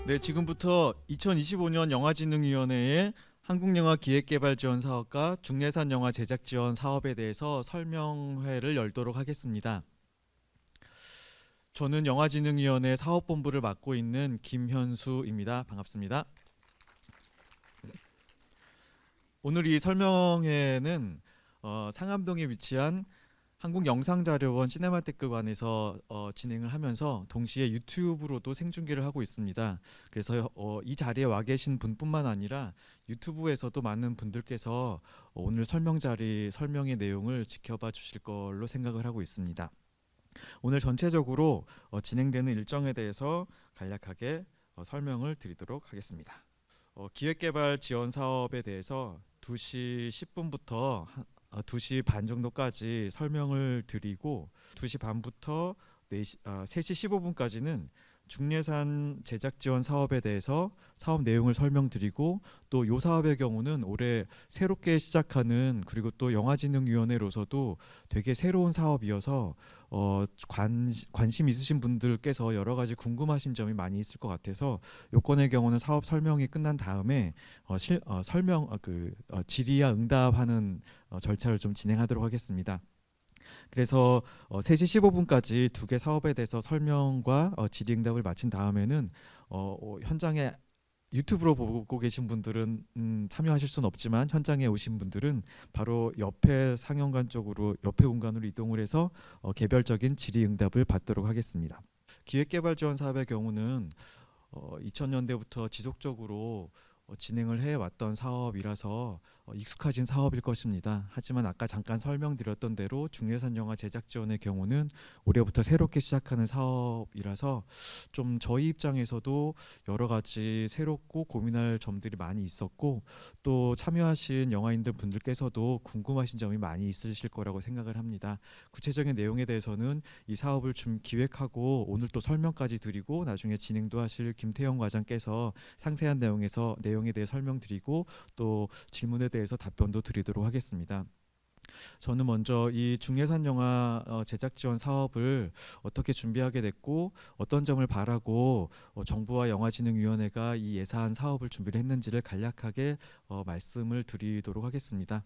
네, 지금부터 2025년 영화진흥위원회의 한국영화기획개발지원사업과 중예산 영화 제작 지원 사업에 대해서 설명회를 열도록 하겠습니다. 저는 영화진흥위원회 사업본부를 맡고 있는 김현수입니다. 반갑습니다. 오늘 이 설명회는 상암동에 위치한 한국영상자료원 시네마테크관에서 진행을 하면서 동시에 유튜브로도 생중계를 하고 있습니다. 그래서 이 자리에 와 계신 분뿐만 아니라 유튜브에서도 많은 분들께서 오늘 설명의 내용을 지켜봐 주실 걸로 생각을 하고 있습니다. 오늘 전체적으로 진행되는 일정에 대해서 간략하게 설명을 드리도록 하겠습니다. 기획개발 지원 사업에 대해서 2시 10분부터 2시 반 정도까지 설명을 드리고 2시 반부터 3시 15분까지는 중예산 제작 지원 사업에 대해서 사업 내용을 설명드리고 또 이 사업의 경우는 올해 새롭게 시작하는 그리고 또 영화진흥위원회로서도 되게 새로운 사업이어서 관심 있으신 분들께서 여러 가지 궁금하신 점이 많이 있을 것 같아서 요건의 경우는 사업 설명이 끝난 다음에 질의와 응답하는 절차를 좀 진행하도록 하겠습니다. 그래서 3시 15분까지 두 개 사업에 대해서 설명과 질의응답을 마친 다음에는 현장에 유튜브로 보고 계신 분들은 참여하실 수는 없지만 현장에 오신 분들은 바로 옆에 상영관 쪽으로 옆에 공간으로 이동을 해서 개별적인 질의응답을 받도록 하겠습니다. 기획개발 지원 사업의 경우는 2000년대부터 지속적으로 진행을 해왔던 사업이라서 익숙하진 사업일 것입니다. 하지만 아까 잠깐 설명드렸던 대로 중예산 영화 제작 지원의 경우는 올해부터 새롭게 시작하는 사업이라서 좀 저희 입장에서도 여러 가지 새롭고 고민할 점들이 많이 있었고 또 참여하신 영화인들 분들께서도 궁금하신 점이 많이 있으실 거라고 생각을 합니다. 구체적인 내용에 대해서는 이 사업을 좀 기획하고 오늘 또 설명까지 드리고 나중에 진행도 하실 김태형 과장께서 상세한 내용에 대해 설명드리고 또 질문에 대해서 답변도 드리도록 하겠습니다. 저는 먼저 이 중예산 영화 제작 지원 사업을 어떻게 준비하게 됐고 어떤 점을 바라고 정부와 영화진흥위원회가 이 예산 사업을 준비를 했는지를 간략하게 말씀을 드리도록 하겠습니다.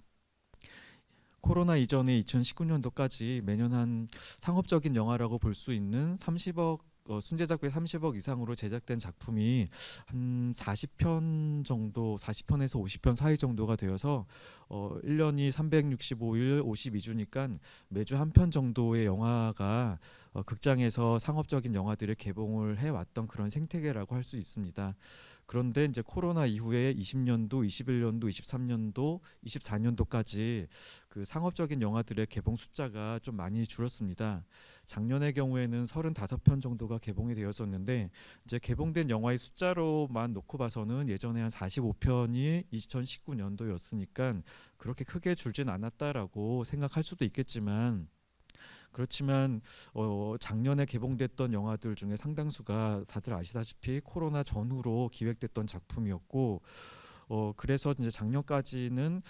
코로나 이전에 2019년도까지 매년 한 상업적인 영화라고 볼 수 있는 30억 순제작비 30억 이상으로 제작된 작품이 한 40편 정도, 40편에서 50편 사이 정도가 되어서 1년이 365일 52주니까 매주 한 편 정도의 영화가 극장에서 상업적인 영화들을 개봉을 해왔던 그런 생태계라고 할 수 있습니다. 그런데 이제 코로나 이후에 20년도, 21년도, 23년도, 24년도까지 그 상업적인 영화들의 개봉 숫자가 좀 많이 줄었습니다. 작년의 경우에는 35편 정도가 개봉이 되었었는데 이제 개봉된 영화의 숫자로만 놓고 봐서는 예전에 한 45편이 2019년도였으니까 그렇게 크게 줄진 않았다라고 생각할 수도 있겠지만 그렇지만 작년에 개봉됐던 영화들 중에 상당수가 다들 아시다시피 코로나 전후로 기획됐던 작품이었고 그래서 이제 작년까지는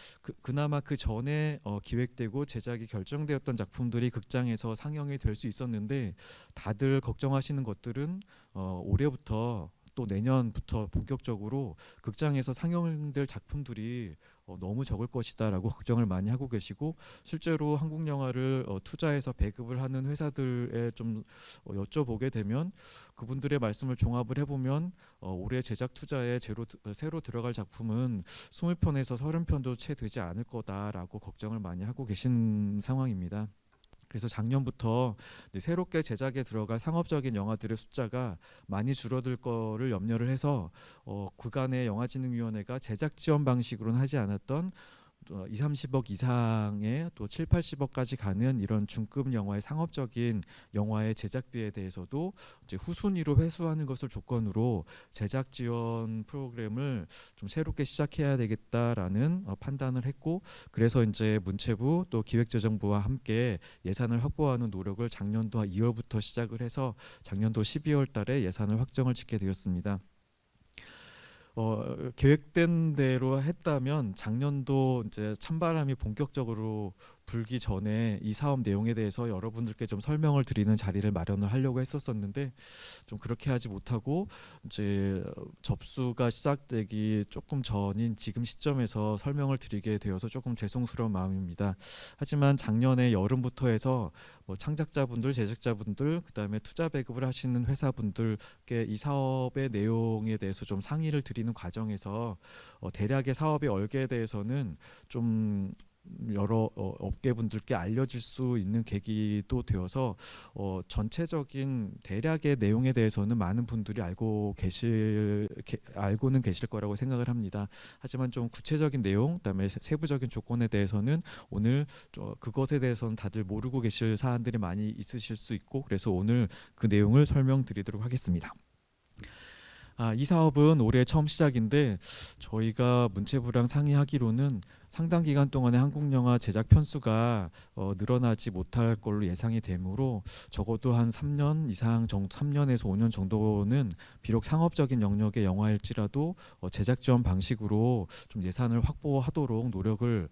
그나마 그 전에 기획되고 제작이 결정되었던 작품들이 극장에서 상영이 될 수 있었는데 다들 걱정하시는 것들은 올해부터 또 내년부터 본격적으로 극장에서 상영될 작품들이 너무 적을 것이다라고 걱정을 많이 하고 계시고 실제로 한국 영화를 투자해서 배급을 하는 회사들에 좀 여쭤보게 되면 그분들의 말씀을 종합을 해보면 올해 제작 투자에 새로 들어갈 작품은 20편에서 30편도 채 되지 않을 거다라고 걱정을 많이 하고 계신 상황입니다. 그래서 작년부터 새롭게 제작에 들어갈 상업적인 영화들의 숫자가 많이 줄어들 거를 염려를 해서 그간의 영화진흥위원회가 제작 지원 방식으로는 하지 않았던 2, 30억 이상의 또 7, 80억까지 가는 이런 중급 영화의 상업적인 영화의 제작비에 대해서도 이제 후순위로 회수하는 것을 조건으로 제작 지원 프로그램을 좀 새롭게 시작해야 되겠다라는 판단을 했고 그래서 이제 문체부 또 기획재정부와 함께 예산을 확보하는 노력을 작년도 2월부터 시작을 해서 작년도 12월 달에 예산을 확정을 짓게 되었습니다. 계획된 대로 했다면 작년도 이제 찬바람이 본격적으로 불기 전에 이 사업 내용에 대해서 여러분들께 좀 설명을 드리는 자리를 마련을 하려고 했었었는데 좀 그렇게 하지 못하고 이제 접수가 시작되기 조금 전인 지금 시점에서 설명을 드리게 되어서 조금 죄송스러운 마음입니다. 하지만 작년에 여름부터 해서 뭐 창작자분들, 제작자분들, 그다음에 투자 배급을 하시는 회사분들께 이 사업의 내용에 대해서 좀 상의를 드리는 과정에서 대략의 사업의 얼개에 대해서는 좀 여러 업계분들께 알려질 수 있는 계기도 되어서 전체적인 대략의 내용에 대해서는 많은 분들이 알고는 계실 거라고 생각을 합니다. 하지만 좀 구체적인 내용, 그다음에 세부적인 조건에 대해서는 오늘 그것에 대해서는 다들 모르고 계실 사안들이 많이 있으실 수 있고, 그래서 오늘 그 내용을 설명드리도록 하겠습니다. 이 사업은 올해 처음 시작인데 저희가 문체부랑 상의하기로는 상당 기간 동안에 한국 영화 제작 편수가 늘어나지 못할 걸로 예상이 되므로 적어도 한 3년 이상 정도, 3년에서 5년 정도는 비록 상업적인 영역의 영화일지라도 제작 지원 방식으로 좀 예산을 확보하도록 노력을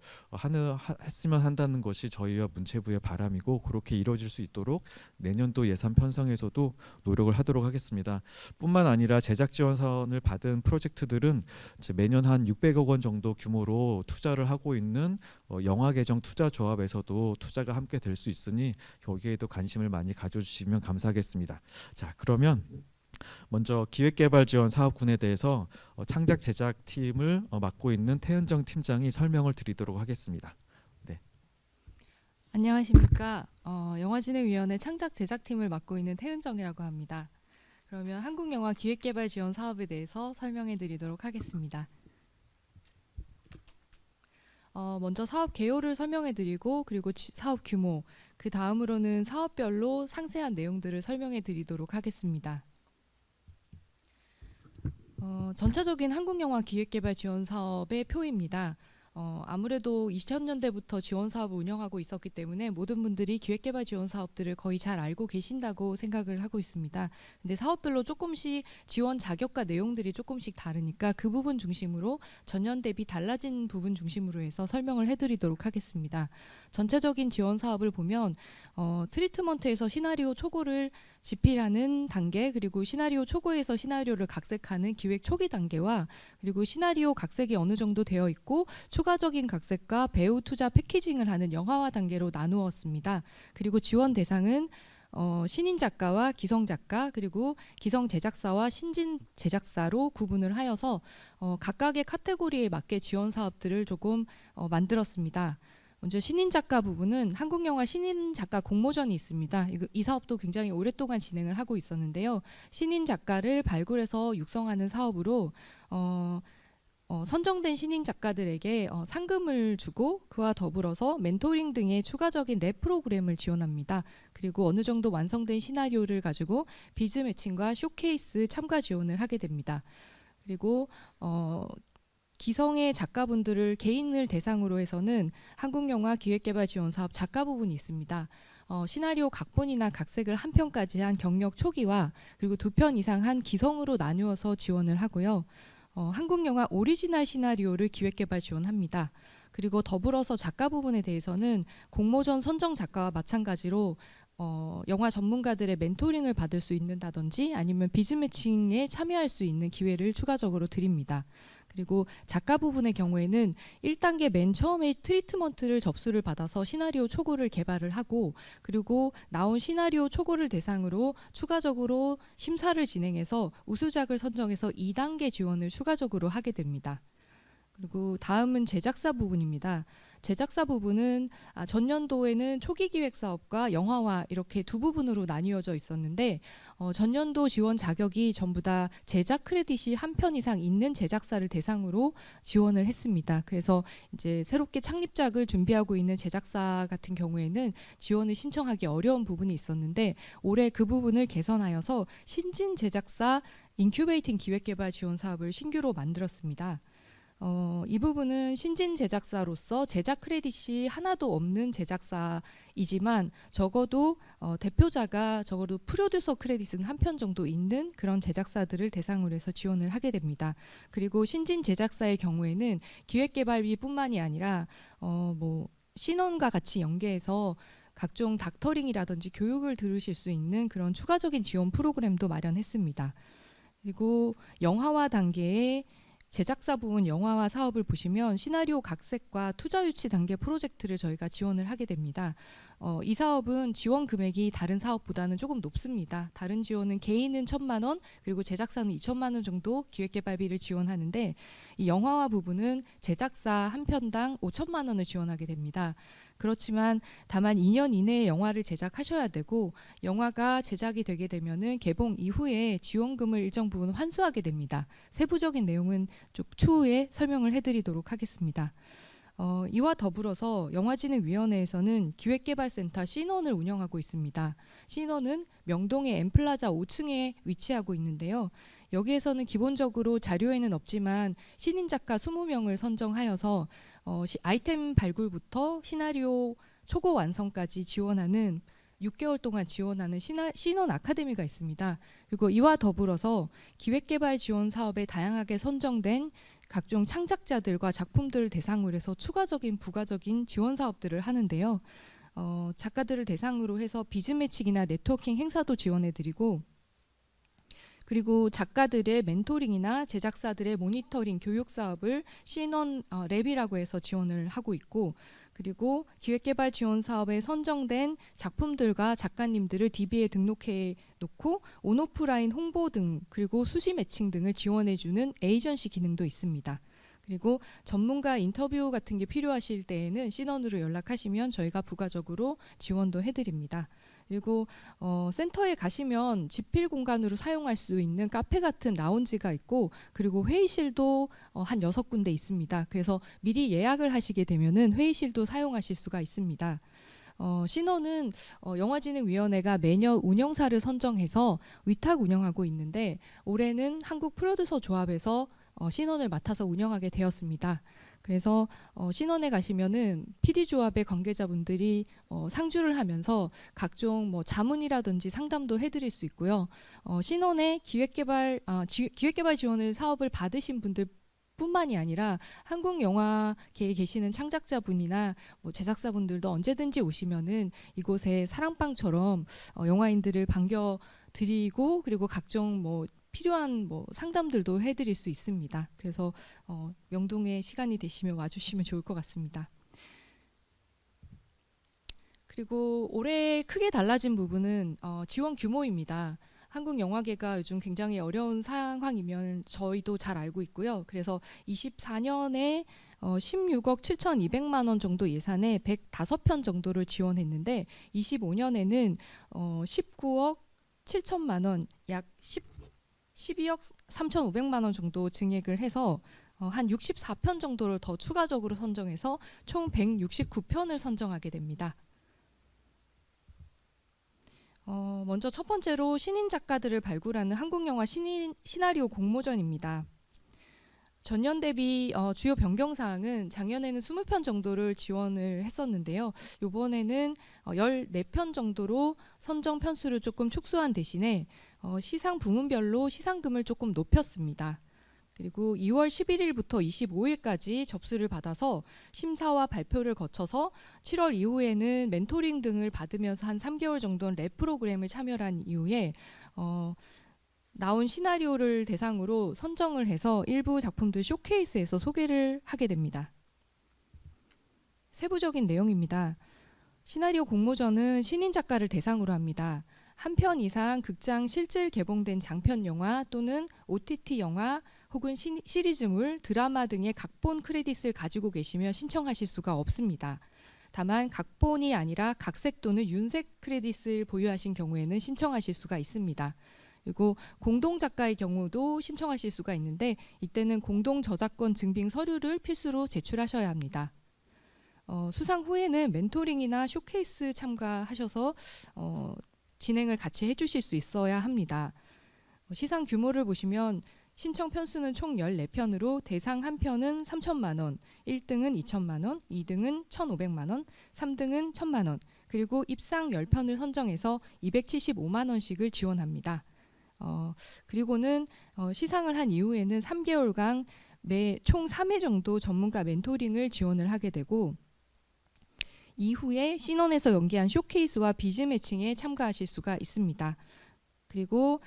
했으면 한다는 것이 저희와 문체부의 바람이고, 그렇게 이루어질 수 있도록 내년도 예산 편성에서도 노력을 하도록 하겠습니다. 뿐만 아니라 제작 지원선을 받은 프로젝트들은 이제 매년 한 600억 원 정도 규모로 투자를 하고 있는 영화개정 투자조합에서도 투자가 함께 될 수 있으니 거기에도 관심을 많이 가져주시면 감사하겠습니다. 자, 그러면 먼저 기획개발지원 사업군에 대해서 창작 제작팀을 맡고 있는 태은정 팀장이 설명을 드리도록 하겠습니다. 네. 안녕하십니까. 영화진흥위원회 창작 제작팀을 맡고 있는 태은정이라고 합니다. 그러면 한국영화 기획개발 지원 사업에 대해서 설명해 드리도록 하겠습니다. 먼저 사업 개요를 설명해 드리고, 그리고 사업 규모, 그 다음으로는 사업별로 상세한 내용들을 설명해 드리도록 하겠습니다. 전체적인 한국영화 기획개발 지원 사업의 표입니다. 아무래도 2000년대부터 지원 사업을 운영하고 있었기 때문에 모든 분들이 기획개발 지원 사업들을 거의 잘 알고 계신다고 생각을 하고 있습니다. 근데 사업별로 조금씩 지원 자격과 내용들이 조금씩 다르니까 그 부분 중심으로 전년 대비 달라진 부분 중심으로 해서 설명을 해드리도록 하겠습니다. 전체적인 지원 사업을 보면 트리트먼트에서 시나리오 초고를 집필하는 단계, 그리고 시나리오 초고에서 시나리오를 각색하는 기획 초기 단계와, 그리고 시나리오 각색이 어느 정도 되어 있고 추가적인 각색과 배우 투자 패키징을 하는 영화화 단계로 나누었습니다. 그리고 지원 대상은 신인 작가와 기성 작가, 그리고 기성 제작사와 신진 제작사로 구분을 하여서 각각의 카테고리에 맞게 지원 사업들을 조금 만들었습니다. 먼저 신인 작가 부분은 한국영화 신인 작가 공모전이 있습니다. 이 사업도 굉장히 오랫동안 진행을 하고 있었는데요. 신인 작가를 발굴해서 육성하는 사업으로 선정된 신인 작가들에게 상금을 주고, 그와 더불어서 멘토링 등의 추가적인 랩 프로그램을 지원합니다. 그리고 어느 정도 완성된 시나리오를 가지고 비즈 매칭과 쇼케이스 참가 지원을 하게 됩니다. 그리고 기성의 작가분들을 개인을 대상으로 해서는 한국영화 기획개발 지원 사업 작가 부분이 있습니다. 시나리오 각본이나 각색을 한 편까지 한 경력 초기와, 그리고 2편 이상 한 기성으로 나누어서 지원을 하고요. 한국영화 오리지널 시나리오를 기획개발 지원합니다. 그리고 더불어서 작가 부분에 대해서는 공모전 선정 작가와 마찬가지로 영화 전문가들의 멘토링을 받을 수 있는다든지 아니면 비즈 매칭에 참여할 수 있는 기회를 추가적으로 드립니다. 그리고 작가 부분의 경우에는 1단계 맨 처음에 트리트먼트를 접수를 받아서 시나리오 초고를 개발을 하고, 그리고 나온 시나리오 초고를 대상으로 추가적으로 심사를 진행해서 우수작을 선정해서 2단계 지원을 추가적으로 하게 됩니다. 그리고 다음은 제작사 부분입니다. 제작사 부분은 전년도에는 초기 기획 사업과 영화화 이렇게 두 부분으로 나뉘어져 있었는데, 전년도 지원 자격이 전부 다 제작 크레딧이 한 편 이상 있는 제작사를 대상으로 지원을 했습니다. 그래서 이제 새롭게 창립작을 준비하고 있는 제작사 같은 경우에는 지원을 신청하기 어려운 부분이 있었는데, 올해 그 부분을 개선하여서 신진 제작사 인큐베이팅 기획개발 지원 사업을 신규로 만들었습니다. 이 부분은 신진 제작사로서 제작 크레딧이 하나도 없는 제작사이지만 적어도 대표자가 적어도 프로듀서 크레딧은 한 편 정도 있는 그런 제작사들을 대상으로 해서 지원을 하게 됩니다. 그리고 신진 제작사의 경우에는 기획개발비뿐만이 아니라 신원과 같이 연계해서 각종 닥터링이라든지 교육을 들으실 수 있는 그런 추가적인 지원 프로그램도 마련했습니다. 그리고 영화화 단계의 제작사 부문 영화화 사업을 보시면 시나리오 각색과 투자 유치 단계 프로젝트를 저희가 지원을 하게 됩니다. 이 사업은 지원 금액이 다른 사업보다는 조금 높습니다. 다른 지원은 개인은 1,000만 원, 그리고 제작사는 2,000만 원 정도 기획개발비를 지원하는데 이 영화화 부분은 제작사 한 편당 5,000만 원을 지원하게 됩니다. 그렇지만 다만 2년 이내에 영화를 제작하셔야 되고 영화가 제작이 되게 되면은 개봉 이후에 지원금을 일정 부분 환수하게 됩니다. 세부적인 내용은 추후에 설명을 해드리도록 하겠습니다. 이와 더불어서 영화진흥위원회에서는 기획개발센터 신원을 운영하고 있습니다. 신원은 명동의 엠플라자 5층에 위치하고 있는데요. 여기에서는 기본적으로 자료에는 없지만 신인 작가 20명을 선정하여서 아이템 발굴부터 시나리오 초고 완성까지 지원하는 6개월 동안 지원하는 신원 아카데미가 있습니다. 그리고 이와 더불어서 기획개발 지원 사업에 다양하게 선정된 각종 창작자들과 작품들을 대상으로 해서 추가적인 부가적인 지원 사업들을 하는데요. 작가들을 대상으로 해서 비즈 매칭이나 네트워킹 행사도 지원해드리고 그리고 작가들의 멘토링이나 제작사들의 모니터링 교육 사업을 신원 랩이라고 해서 지원을 하고 있고 그리고 기획개발 지원 사업에 선정된 작품들과 작가님들을 DB에 등록해 놓고 온오프라인 홍보 등 그리고 수시 매칭 등을 지원해주는 에이전시 기능도 있습니다. 그리고 전문가 인터뷰 같은 게 필요하실 때에는 신원으로 연락하시면 저희가 부가적으로 지원도 해드립니다. 그리고 센터에 가시면 집필 공간으로 사용할 수 있는 카페 같은 라운지가 있고 그리고 회의실도 한 6군데 있습니다. 그래서 미리 예약을 하시게 되면은 회의실도 사용하실 수가 있습니다. 신원은 영화진흥위원회가 매년 운영사를 선정해서 위탁 운영하고 있는데 올해는 한국 프로듀서 조합에서 신원을 맡아서 운영하게 되었습니다. 그래서 신원에 가시면은 PD조합의 관계자분들이 상주를 하면서 각종 뭐 자문이라든지 상담도 해드릴 수 있고요. 신원의 기획개발 지원을 사업을 받으신 분들 뿐만이 아니라 한국 영화계에 계시는 창작자분이나 뭐 제작사분들도 언제든지 오시면은 이곳에 사랑방처럼 영화인들을 반겨드리고 그리고 각종 뭐 필요한 뭐 상담들도 해드릴 수 있습니다. 그래서 명동에 시간이 되시면 와주시면 좋을 것 같습니다. 그리고 올해 크게 달라진 부분은 지원 규모입니다. 한국 영화계가 요즘 굉장히 어려운 상황이면 저희도 잘 알고 있고요. 그래서 24년에 16억 7,200만 원 정도 예산에 105편 정도를 지원했는데 25년에는 19억 7천만 원, 약 12억 3,500만 원 정도 증액을 해서 한 64편 정도를 더 추가적으로 선정해서 총 169편을 선정하게 됩니다. 먼저 첫 번째로 신인 작가들을 발굴하는 한국영화 시나리오 공모전입니다. 전년 대비 주요 변경사항은 작년에는 20편 정도를 지원을 했었는데요. 이번에는 14편 정도로 선정 편수를 조금 축소한 대신에 시상 부문별로 시상금을 조금 높였습니다. 그리고 2월 11일부터 25일까지 접수를 받아서 심사와 발표를 거쳐서 7월 이후에는 멘토링 등을 받으면서 한 3개월 정도는 랩 프로그램을 참여한 이후에 나온 시나리오를 대상으로 선정을 해서 일부 작품들 쇼케이스에서 소개를 하게 됩니다. 세부적인 내용입니다. 시나리오 공모전은 신인 작가를 대상으로 합니다. 한 편 이상 극장 실질 개봉된 장편 영화 또는 OTT 영화 혹은 시리즈물, 드라마 등의 각본 크레딧을 가지고 계시면 신청하실 수가 없습니다. 다만 각본이 아니라 각색 또는 윤색 크레딧을 보유하신 경우에는 신청하실 수가 있습니다. 그리고 공동 작가의 경우도 신청하실 수가 있는데 이때는 공동 저작권 증빙 서류를 필수로 제출하셔야 합니다. 수상 후에는 멘토링이나 쇼케이스 참가하셔서 진행을 같이 해주실 수 있어야 합니다. 시상 규모를 보시면 신청 편수는 총 14편으로 대상 한 편은 3천만 원, 1등은 2천만 원, 2등은 1,500만 원, 3등은 1,000만 원, 그리고 입상 10편을 선정해서 275만 원씩을 지원합니다. 그리고는 시상을 한 이후에는 3개월간 매 총 3회 정도 전문가 멘토링을 지원을 하게 되고 이후에 신원에서 연계한 쇼케이스와 비즈 매칭에 참가하실 수가 있습니다. 그리고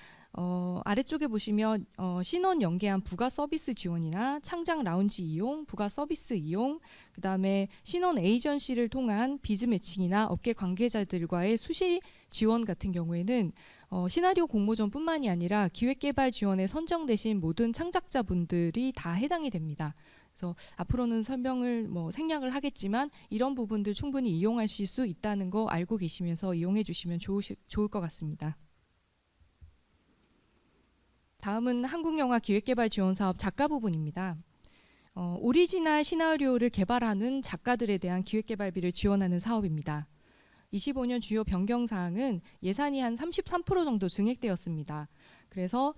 아래쪽에 보시면 신원 연계한 부가 서비스 지원이나 창작 라운지 이용, 부가 서비스 이용, 그다음에 신원 에이전시를 통한 비즈 매칭이나 업계 관계자들과의 수시 지원 같은 경우에는 시나리오 공모전뿐만이 아니라 기획개발 지원에 선정되신 모든 창작자분들이 다 해당이 됩니다. 그래서 앞으로는 설명을 생략을 하겠지만 이런 부분들 충분히 이용하실 수 있다는 거 알고 계시면서 이용해 주시면 좋을 것 같습니다. 다음은 한국영화기획개발지원사업 작가 부분입니다. 오리지널 시나리오를 개발하는 작가들에 대한 기획개발비를 지원하는 사업입니다. 25년 주요 변경사항은 예산이 한 33% 정도 증액되었습니다. 그래서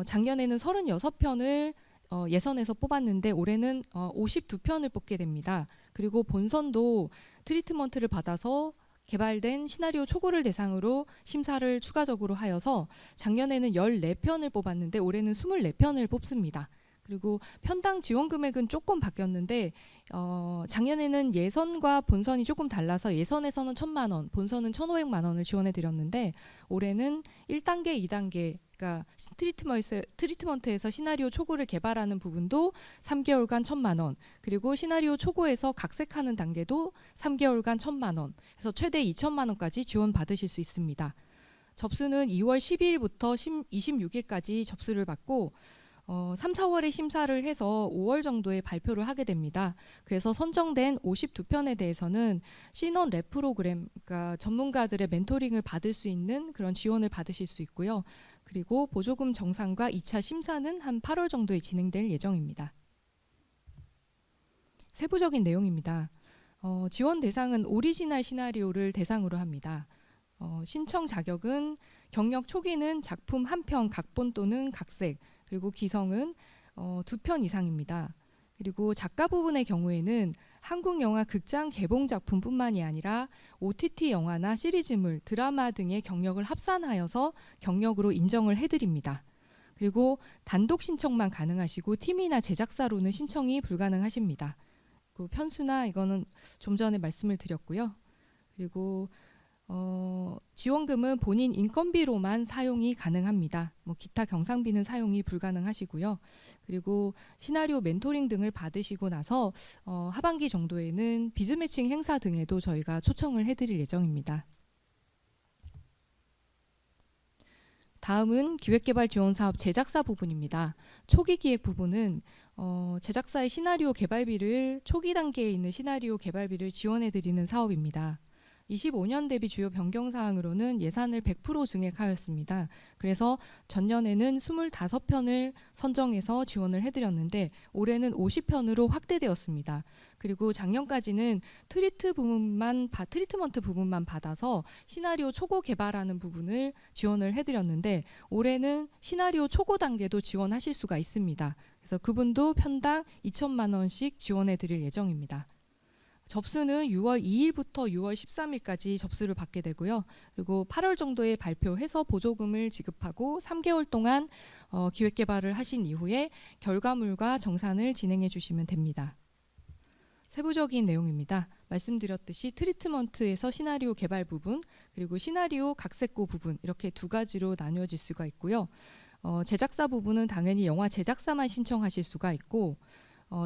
작년에는 36편을 예선에서 뽑았는데 올해는 52편을 뽑게 됩니다. 그리고 본선도 트리트먼트를 받아서 개발된 시나리오 초고를 대상으로 심사를 추가적으로 하여서 작년에는 14편을 뽑았는데 올해는 24편을 뽑습니다. 그리고 편당 지원 금액은 조금 바뀌었는데 작년에는 예선과 본선이 조금 달라서 예선에서는 1,000만 원, 본선은 1,500만 원을 지원해 드렸는데 올해는 1단계, 2단계 그러니까 트리트먼트에서 시나리오 초고를 개발하는 부분도 3개월간 1,000만 원, 그리고 시나리오 초고에서 각색하는 단계도 3개월간 1,000만 원, 그래서 최대 2,000만 원까지 지원 받으실 수 있습니다. 접수는 2월 12일부터 26일까지 접수를 받고 3, 4월에 심사를 해서 5월 정도에 발표를 하게 됩니다. 그래서 선정된 52편에 대해서는 신원 랩 프로그램, 그러니까 전문가들의 멘토링을 받을 수 있는 그런 지원을 받으실 수 있고요. 그리고 보조금 정산과 2차 심사는 한 8월 정도에 진행될 예정입니다. 세부적인 내용입니다. 지원 대상은 오리지널 시나리오를 대상으로 합니다. 신청 자격은 경력 초기는 작품 1편 각본 또는 각색, 그리고 기성은 2편 이상입니다. 그리고 작가 부분의 경우에는 한국 영화 극장 개봉 작품뿐만이 아니라 OTT 영화나 시리즈물, 드라마 등의 경력을 합산하여서 경력으로 인정을 해드립니다. 그리고 단독 신청만 가능하시고 팀이나 제작사로는 신청이 불가능하십니다. 그 편수나 이거는 좀 전에 말씀을 드렸고요. 그리고 지원금은 본인 인건비로만 사용이 가능합니다. 기타 경상비는 사용이 불가능하시고요. 그리고 시나리오 멘토링 등을 받으시고 나서 하반기 정도에는 비즈 매칭 행사 등에도 저희가 초청을 해드릴 예정입니다. 다음은 기획개발 지원 사업 제작사 부분입니다. 초기 기획 부분은 제작사의 시나리오 개발비를 초기 단계에 있는 시나리오 개발비를 지원해 드리는 사업입니다. 25년 대비 주요 변경 사항으로는 예산을 100% 증액하였습니다. 그래서 전년에는 25편을 선정해서 지원을 해드렸는데 올해는 50편으로 확대되었습니다. 그리고 작년까지는 트리트먼트 부분만 받아서 시나리오 초고 개발하는 부분을 지원을 해드렸는데 올해는 시나리오 초고 단계도 지원하실 수가 있습니다. 그래서 그분도 편당 2,000만 원씩 지원해 드릴 예정입니다. 접수는 6월 2일부터 6월 13일까지 접수를 받게 되고요. 그리고 8월 정도에 발표해서 보조금을 지급하고 3개월 동안 기획개발을 하신 이후에 결과물과 정산을 진행해 주시면 됩니다. 세부적인 내용입니다. 말씀드렸듯이 트리트먼트에서 시나리오 개발 부분, 그리고 시나리오 각색고 부분 이렇게 두 가지로 나뉘어질 수가 있고요. 제작사 부분은 당연히 영화 제작사만 신청하실 수가 있고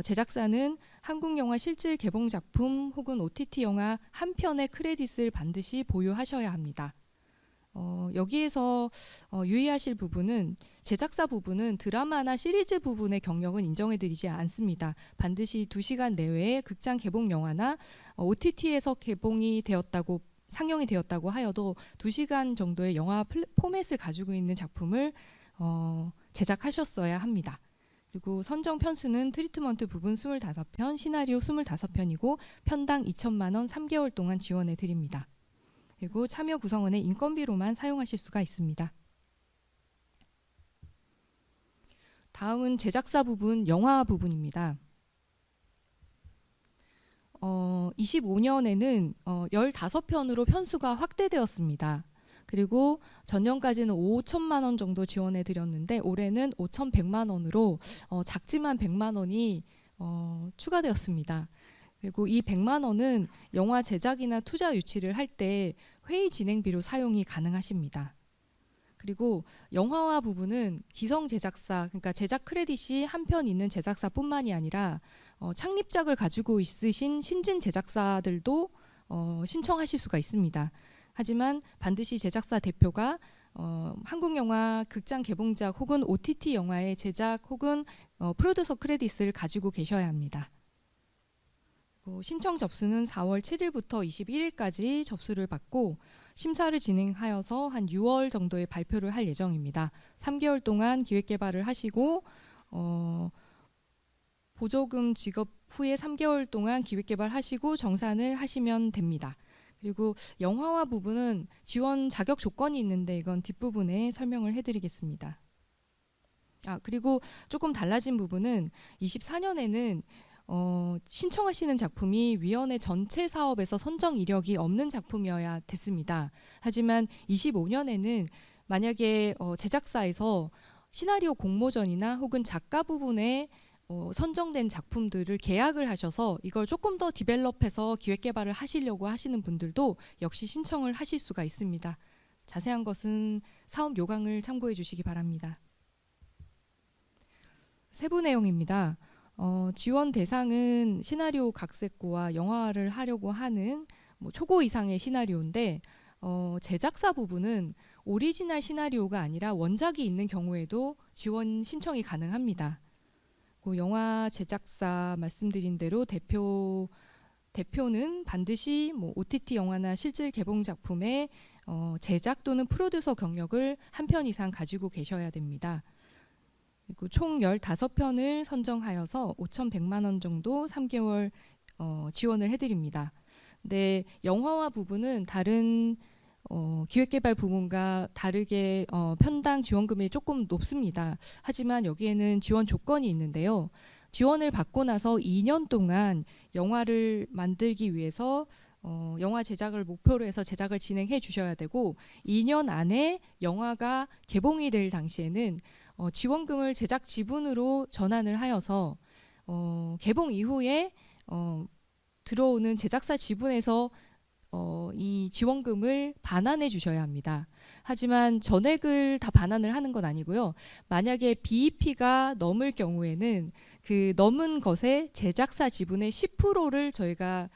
제작사는 한국 영화 실질 개봉 작품 혹은 OTT 영화 한 편의 크레딧을 반드시 보유하셔야 합니다. 여기에서 유의하실 부분은 제작사 부분은 드라마나 시리즈 부분의 경력은 인정해드리지 않습니다. 반드시 2시간 내외에 극장 개봉 영화나 OTT에서 개봉이 되었다고 상영이 되었다고 하여도 2시간 정도의 영화 포맷을 가지고 있는 작품을 제작하셨어야 합니다. 그리고 선정 편수는 트리트먼트 부분 25편, 시나리오 25편이고 편당 2,000만 원 3개월 동안 지원해 드립니다. 그리고 참여 구성원의 인건비로만 사용하실 수가 있습니다. 다음은 제작사 부분, 영화 부분입니다. 25년에는 15편으로 편수가 확대되었습니다. 그리고 전년까지는 5천만 원 정도 지원해 드렸는데 올해는 5,100만 원으로 작지만 100만 원이 추가되었습니다. 그리고 이 100만 원은 영화 제작이나 투자 유치를 할 때 회의 진행비로 사용이 가능하십니다. 그리고 영화화 부분은 기성 제작사, 그러니까 제작 크레딧이 한 편 있는 제작사뿐만이 아니라 창립작을 가지고 있으신 신진 제작사들도 신청하실 수가 있습니다. 하지만 반드시 제작사 대표가 한국 영화 극장 개봉작 혹은 OTT 영화의 제작 혹은 프로듀서 크레딧을 가지고 계셔야 합니다. 신청 접수는 4월 7일부터 21일까지 접수를 받고 심사를 진행하여서 한 6월 정도에 발표를 할 예정입니다. 3개월 동안 기획개발을 하시고 보조금 지급 후에 3개월 동안 기획개발하시고 정산을 하시면 됩니다. 그리고 영화화 부분은 지원 자격 조건이 있는데 이건 뒷부분에 설명을 해드리겠습니다. 그리고 조금 달라진 부분은 24년에는 신청하시는 작품이 위원회 전체 사업에서 선정 이력이 없는 작품이어야 됐습니다. 하지만 25년에는 만약에 제작사에서 시나리오 공모전이나 혹은 작가 부분에 선정된 작품들을 계약을 하셔서 이걸 조금 더 디벨롭해서 기획개발을 하시려고 하시는 분들도 역시 신청을 하실 수가 있습니다. 자세한 것은 사업 요강을 참고해 주시기 바랍니다. 세부 내용입니다. 지원 대상은 시나리오 각색고와 영화화를 하려고 하는 초고 이상의 시나리오인데 제작사 부분은 오리지널 시나리오가 아니라 원작이 있는 경우에도 지원 신청이 가능합니다. 영화 제작사 말씀드린 대로 대표는 반드시 OTT 영화나 실질 개봉 작품의 제작 또는 프로듀서 경력을 한 편 이상 가지고 계셔야 됩니다. 그리고 총 15편을 선정하여서 5,100만 원 정도 3개월 지원을 해드립니다. 근데 영화화 부분은 다른 기획개발 부문과 다르게 편당 지원금이 조금 높습니다. 하지만 여기에는 지원 조건이 있는데요. 지원을 받고 나서 2년 동안 영화를 만들기 위해서 영화 제작을 목표로 해서 제작을 진행해 주셔야 되고 2년 안에 영화가 개봉이 될 당시에는 지원금을 제작 지분으로 전환을 하여서 개봉 이후에 들어오는 제작사 지분에서 이 지원금을 반환해 주셔야 합니다. 하지만 전액을 다 반환을 하는 건 아니고요. 만약에 BEP가 넘을 경우에는 그 넘은 것에 제작사 지분의 10%를 저희가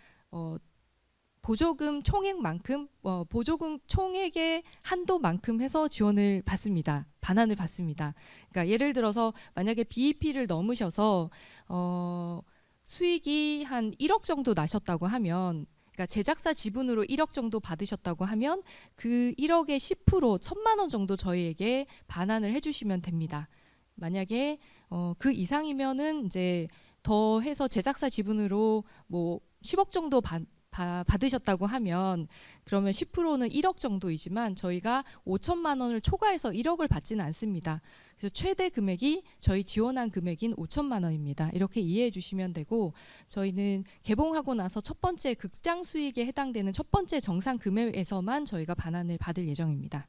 보조금 총액만큼 보조금 총액의 한도만큼 해서 지원을 받습니다. 반환을 받습니다. 그러니까 예를 들어서 만약에 BEP를 넘으셔서 수익이 한 1억 정도 나셨다고 하면 그러니까 제작사 지분으로 1억 정도 받으셨다고 하면 그 1억의 10% 1,000만 원 정도 저희에게 반환을 해주시면 됩니다. 만약에 그 이상이면은 이제 더 해서 제작사 지분으로 10억 정도 받으셨다고 하면 그러면 10%는 1억 정도이지만 저희가 5,000만 원을 초과해서 1억을 받지는 않습니다. 그래서 최대 금액이 저희 지원한 금액인 5,000만 원입니다. 이렇게 이해해 주시면 되고 저희는 개봉하고 나서 첫 번째 극장 수익에 해당되는 첫 번째 정상 금액에서만 저희가 반환을 받을 예정입니다.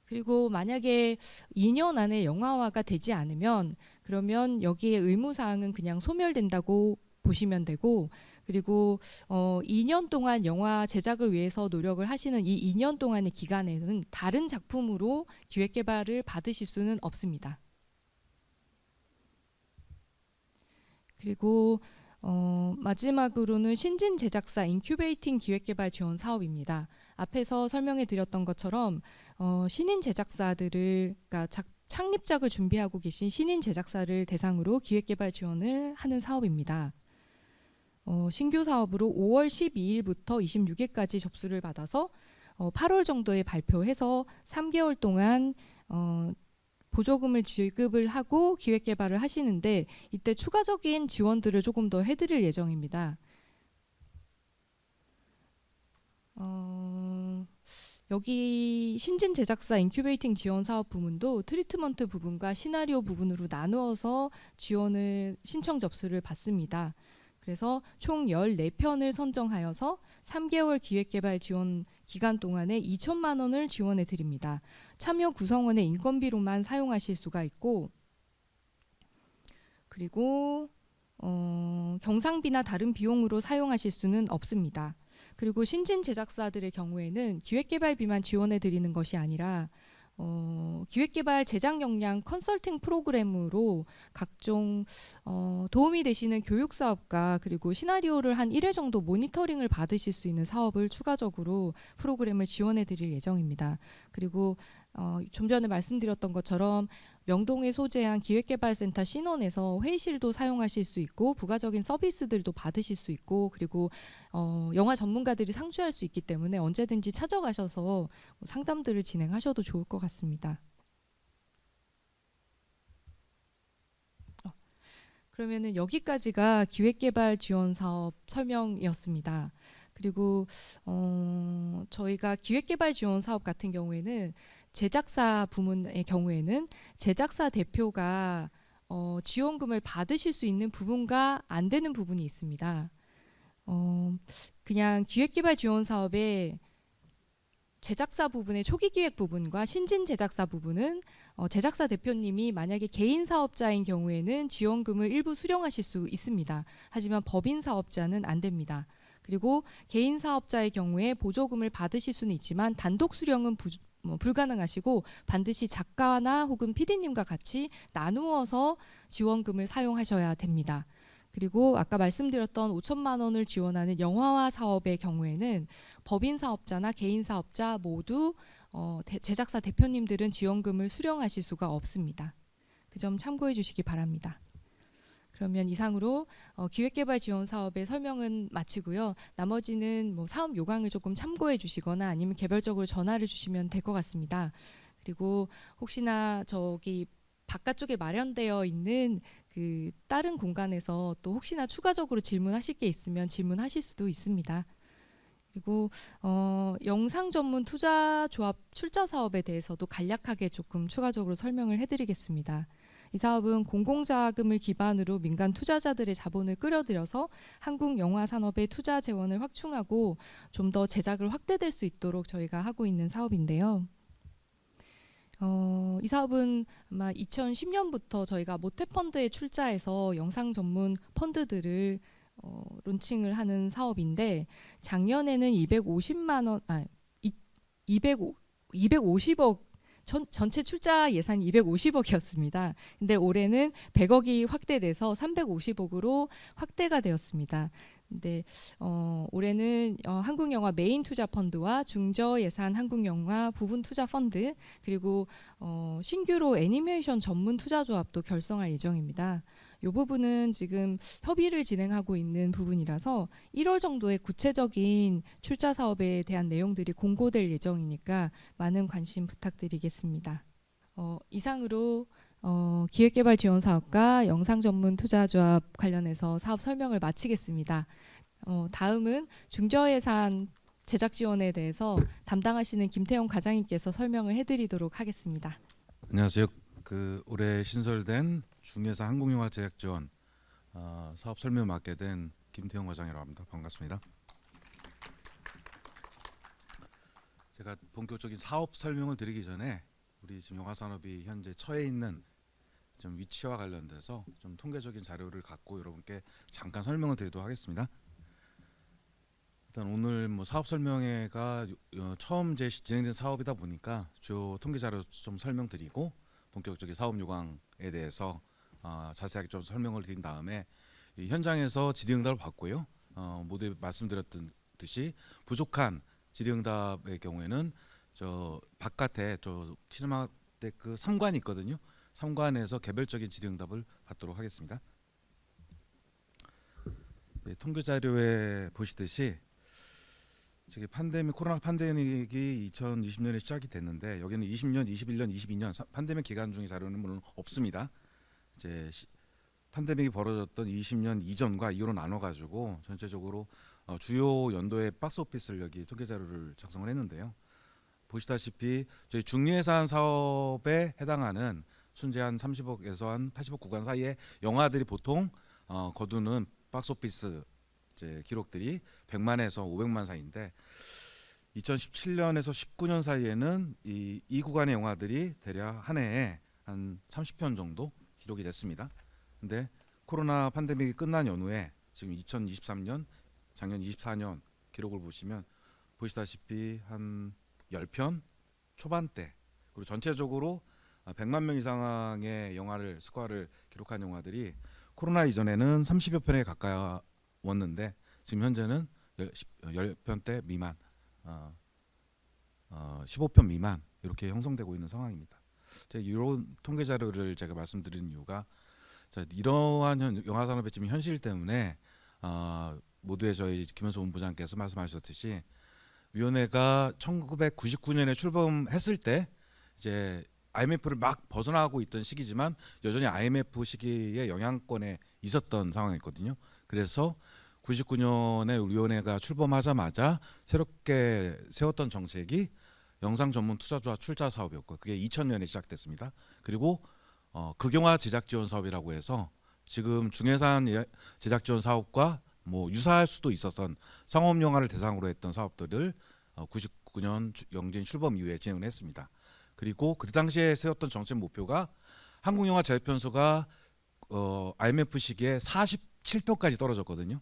그리고 만약에 2년 안에 영화화가 되지 않으면 그러면 여기에 의무사항은 그냥 소멸된다고 보시면 되고 그리고 2년 동안 영화 제작을 위해서 노력을 하시는 이 2년 동안의 기간에는 다른 작품으로 기획개발을 받으실 수는 없습니다. 그리고 마지막으로는 신진 제작사 인큐베이팅 기획개발 지원 사업입니다. 앞에서 설명해 드렸던 것처럼 신인 제작사들을 그러니까 창립작을 준비하고 계신 신인 제작사를 대상으로 기획개발 지원을 하는 사업입니다. 신규 사업으로 5월 12일부터 26일까지 접수를 받아서 8월 정도에 발표해서 3개월 동안 보조금을 지급을 하고 기획개발을 하시는데 이때 추가적인 지원들을 조금 더 해드릴 예정입니다. 여기 신진 제작사 인큐베이팅 지원 사업 부문도 트리트먼트 부분과 시나리오 부분으로 나누어서 지원을 신청 접수를 받습니다. 그래서 총 14편을 선정하여서 3개월 기획개발 지원 기간 동안에 2,000만 원을 지원해 드립니다. 참여 구성원의 인건비로만 사용하실 수가 있고 그리고 경상비나 다른 비용으로 사용하실 수는 없습니다. 그리고 신진 제작사들의 경우에는 기획개발비만 지원해 드리는 것이 아니라 기획개발 제작 역량 컨설팅 프로그램으로 각종 도움이 되시는 교육 사업과 그리고 시나리오를 한 1회 정도 모니터링을 받으실 수 있는 사업을 추가적으로 프로그램을 지원해 드릴 예정입니다. 그리고 좀 전에 말씀드렸던 것처럼 명동에 소재한 기획개발센터 신원에서 회의실도 사용하실 수 있고 부가적인 서비스들도 받으실 수 있고 그리고 영화 전문가들이 상주할 수 있기 때문에 언제든지 찾아가셔서 상담들을 진행하셔도 좋을 것 같습니다. 그러면은 여기까지가 기획개발 지원 사업 설명이었습니다. 그리고 저희가 기획개발 지원 사업 같은 경우에는 제작사 부문의 경우에는 제작사 대표가 지원금을 받으실 수 있는 부분과 안 되는 부분이 있습니다. 그냥 기획개발 지원 사업의 제작사 부분의 초기 기획 부분과 신진 제작사 부분은 제작사 대표님이 만약에 개인 사업자인 경우에는 지원금을 일부 수령하실 수 있습니다. 하지만 법인 사업자는 안 됩니다. 그리고 개인 사업자의 경우에 보조금을 받으실 수는 있지만 단독 수령은 불가능하시고 반드시 작가나 혹은 PD님과 같이 나누어서 지원금을 사용하셔야 됩니다. 그리고 아까 말씀드렸던 5천만 원을 지원하는 영화화 사업의 경우에는 법인 사업자나 개인 사업자 모두 제작사 대표님들은 지원금을 수령하실 수가 없습니다. 그 점 참고해 주시기 바랍니다. 그러면 이상으로 기획개발 지원 사업의 설명은 마치고요. 나머지는 뭐 사업 요강을 조금 참고해 주시거나 아니면 개별적으로 전화를 주시면 될 것 같습니다. 그리고 혹시나 저기 바깥쪽에 마련되어 있는 그 다른 공간에서 또 혹시나 추가적으로 질문하실 게 있으면 질문하실 수도 있습니다. 그리고 영상 전문 투자 조합 출자 사업에 대해서도 간략하게 조금 추가적으로 설명을 해드리겠습니다. 이 사업은 공공자금을 기반으로 민간 투자자들의 자본을 끌어들여서 한국 영화 산업의 투자 재원을 확충하고 좀 더 제작을 확대될 수 있도록 저희가 하고 있는 사업인데요. 이 사업은 아마 2010년부터 저희가 모태펀드에 출자해서 영상 전문 펀드들을 론칭을 하는 사업인데 작년에는 250만 원, 250억 전체 출자 예산이 250억이었습니다. 근데 올해는 100억이 확대돼서 350억으로 확대가 되었습니다. 근데 올해는 한국영화 메인 투자 펀드와 중저예산 한국영화 부분 투자 펀드 그리고 신규로 애니메이션 전문 투자조합도 결성할 예정입니다. 이 부분은 지금 협의를 진행하고 있는 부분이라서 1월 정도에 구체적인 출자 사업에 대한 내용들이 공고될 예정이니까 많은 관심 부탁드리겠습니다. 이상으로 기획개발 지원 사업과 영상 전문 투자조합 관련해서 사업 설명을 마치겠습니다. 다음은 중저예산 제작 지원에 대해서 담당하시는 김태형 과장님께서 설명을 해드리도록 하겠습니다. 안녕하세요. 올해 신설된 중예산 한국영화 제작 지원 사업 설명을 맡게 된 김태형 과장이라고 합니다. 반갑습니다. 제가 본격적인 사업 설명을 드리기 전에 우리 지금 영화 산업이 현재 처해 있는 좀 위치와 관련돼서 좀 통계적인 자료를 갖고 여러분께 잠깐 설명을 드리도록 하겠습니다. 일단 오늘 뭐 사업 설명회가 처음 진행된 사업이다 보니까 주요 통계 자료 좀 설명드리고 본격적인 사업 요강에 대해서 자세하게 좀 설명을 드린 다음에 이 현장에서 질의응답을 받고요. 모두 말씀드렸듯이 부족한 질의응답의 경우에는 저 바깥에 저 시네마테크 3관이 있거든요. 3관에서 개별적인 질의응답을 받도록 하겠습니다. 네, 통계 자료에 보시듯이 저기 코로나 팬데믹이 2020년에 시작이 됐는데 여기는 20년, 21년, 22년 팬데믹 기간 중의 자료는 물론 없습니다. 이제 팬데믹이 벌어졌던 20년 이전과 이후로 나눠가지고 전체적으로 주요 연도의 박스오피스를 여기 통계 자료를 작성을 했는데요. 보시다시피 저희 중예산 사업에 해당하는 순재 한 30억에서 한 80억 구간 사이에 영화들이 보통 거두는 박스오피스 이제 기록들이 100만에서 500만 사이인데 2017년에서 19년 사이에는 이 구간의 영화들이 대략 한 해에 한 30편 정도 기록이 됐습니다. 근데 코로나 팬데믹이 끝난 연후에 지금 2023년, 작년 24년 기록을 보시면 보시다시피 한 10편 초반대, 그리고 전체적으로 100만 명 이상의 영화를 스코어를 기록한 영화들이 코로나 이전에는 30여 편에 가까웠는데 지금 현재는 10편대 미만, 15편 미만 이렇게 형성되고 있는 상황입니다. 제가 이런 통계 자료를 제가 말씀드리는 이유가 이러한 영화 산업의 지금 현실 때문에 모두의 저희 김현수 본부장께서 말씀하셨듯이 위원회가 1999년에 출범했을 때 이제 IMF를 막 벗어나고 있던 시기지만 여전히 IMF 시기의 영향권에 있었던 상황이었거든요. 그래서 99년에 위원회가 출범하자마자 새롭게 세웠던 정책이 영상 전문 투자조합 출자 사업이었고 그게 2000년에 시작됐습니다. 그리고 극영화 제작 지원 사업이라고 해서 지금 중해산 제작 지원 사업과 뭐 유사할 수도 있었던 상업 영화를 대상으로 했던 사업들을 99년 영진 출범 이후에 진행을 했습니다. 그리고 그 당시에 세웠던 정책 목표가 한국 영화 재편수가 IMF 시기에 47표까지 떨어졌거든요.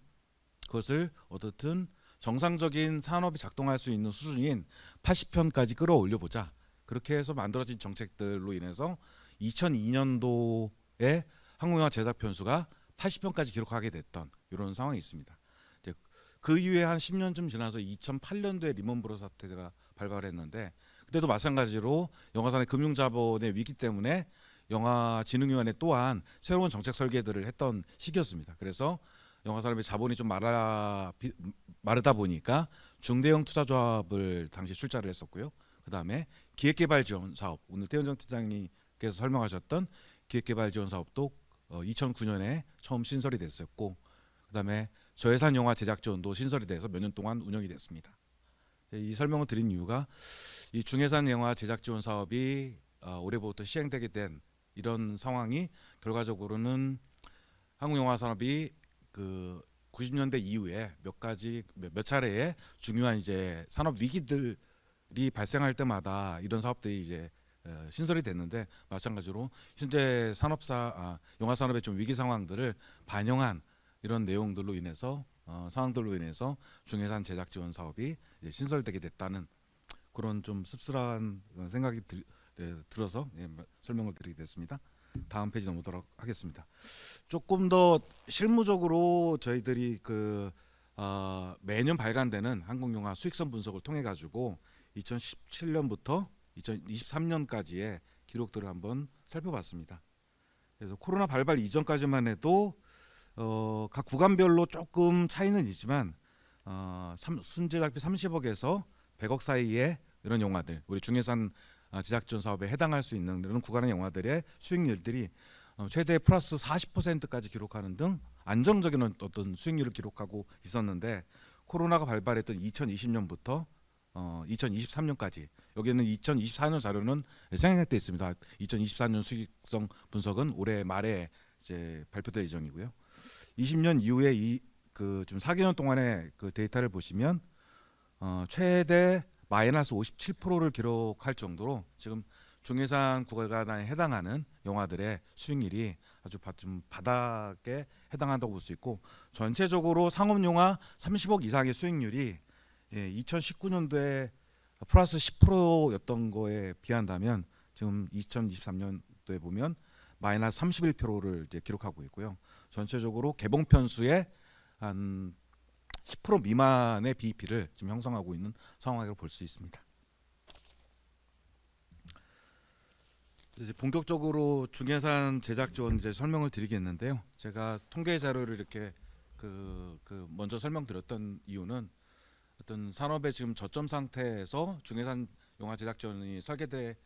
그것을 어떻든 정상적인 산업이 작동할 수 있는 수준인 80편까지 끌어올려 보자. 그렇게 해서 만들어진 정책들로 인해서 2002년도에 한국 영화 제작 편수가 80편까지 기록하게 됐던 이런 상황이 있습니다. 이제 그 이후에 한 10년쯤 지나서 2008년도에 리먼 브러스 사태가 발발했는데 그때도 마찬가지로 영화산의 금융자본의 위기 때문에 영화진흥위원회 또한 새로운 정책 설계들을 했던 시기였습니다. 그래서 영화산업의 자본이 좀 마르다 보니까 중대형 투자조합을 당시 출자를 했었고요. 그 다음에 기획개발지원사업, 오늘 태현정 팀장님께서 설명하셨던 기획개발지원사업도 2009년에 처음 신설이 됐었고, 그 다음에 저예산 영화 제작지원도 신설이 돼서 몇 년 동안 운영이 됐습니다. 이 설명을 드린 이유가 이 중예산 영화 제작지원 사업이 올해부터 시행되게 된 이런 상황이 결과적으로는 한국 영화 산업이 그 90년대 이후에 몇 차례의 중요한 이제 산업 위기들이 발생할 때마다 이런 사업들이 이제 신설이 됐는데 마찬가지로 현재 영화 산업의 좀 위기 상황들을 반영한 이런 내용들로 인해서 상황들로 인해서 중예산 제작 지원 사업이 이제 신설되게 됐다는 그런 좀 씁쓸한 생각이 들어서 설명을 드리게 됐습니다. 다음 페이지 넘어가도록 하겠습니다. 조금 더 실무적으로 저희들이 매년 발간되는 한국 영화 수익성 분석을 통해 가지고 2017년부터 2023년까지의 기록들을 한번 살펴봤습니다. 그래서 코로나 발발 이전까지만 해도 각 구간별로 조금 차이는 있지만 순제작비 30억에서 100억 사이의 이런 영화들, 우리 중예산 제작지원 사업에 해당할 수 있는 이런 구간의 영화들의 수익률들이 최대 플러스 40%까지 기록하는 등 안정적인 어떤 수익률을 기록하고 있었는데 코로나가 발발했던 2020년부터 2023년까지 여기는 2024년 자료는 생략돼 있습니다. 2024년 수익성 분석은 올해 말에 이제 발표될 예정이고요. 20년 이후에 지금 4개년 동안의 그 데이터를 보시면 최대 마이너스 57%를 기록할 정도로 지금 중예산 구간에 해당하는 영화들의 수익률이 아주 좀 바닥에 해당한다고 볼 수 있고 전체적으로 상업 영화 30억 이상의 수익률이 2019년도에 플러스 10%였던 거에 비한다면 지금 2023년도에 보면 마이너스 31%를 이제 기록하고 있고요. 전체적으로 개봉 편수의 한 10% 미만의 BEP를 지금 형성하고 있는 상황이라고 볼 수 있습니다. 이제 본격적으로 중예산 제작 지원 이제 설명을 드리겠는데요. 제가 통계 자료를 이렇게 먼저 설명드렸던 이유는 어떤 산업의 지금 저점 상태에서 중예산 영화 제작 지원이 설계돼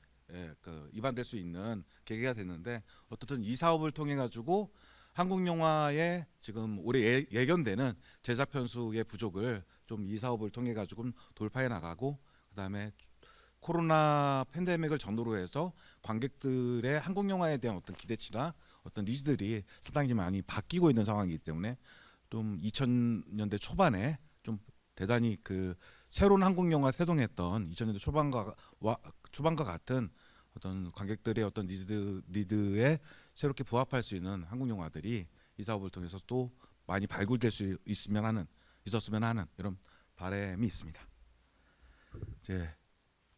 입안될 수 있는 계기가 됐는데 어떻든 이 사업을 통해 가지고 한국 영화의 지금 올해 예견되는 제작 편수의 부족을 좀 이 사업을 통해 가지고 돌파해 나가고 그다음에 코로나 팬데믹을 전후로 해서 관객들의 한국 영화에 대한 어떤 기대치나 어떤 니즈들이 상당히 많이 바뀌고 있는 상황이기 때문에 좀 2000년대 초반에 좀 대단히 새로운 한국 영화 태동했던 2000년대 초반과 같은 어떤 관객들의 어떤 니드에 새롭게 부합할 수 있는 한국 영화들이 이 사업을 통해서 또 많이 발굴될 수 있었으면 하는 이런 바람이 있습니다. 이제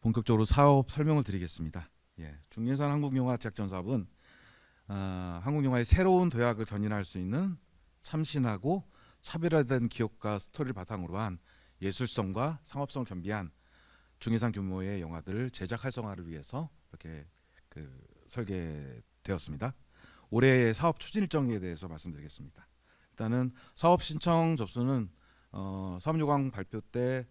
본격적으로 사업 설명을 드리겠습니다. 중예산 한국영화제작전 사업은 한국영화의 새로운 도약을 견인할 수 있는 참신하고 차별화된 기억과 스토리를 바탕으로 한 예술성과 상업성을 겸비한 중예산 규모의 영화들을 제작 활성화를 위해서 이렇게 설계되었습니다. 올해의 사업 추진 일정에 대해서 말씀드리겠습니다. 일단은 사업 신청 접수는 사업 요강 발표 때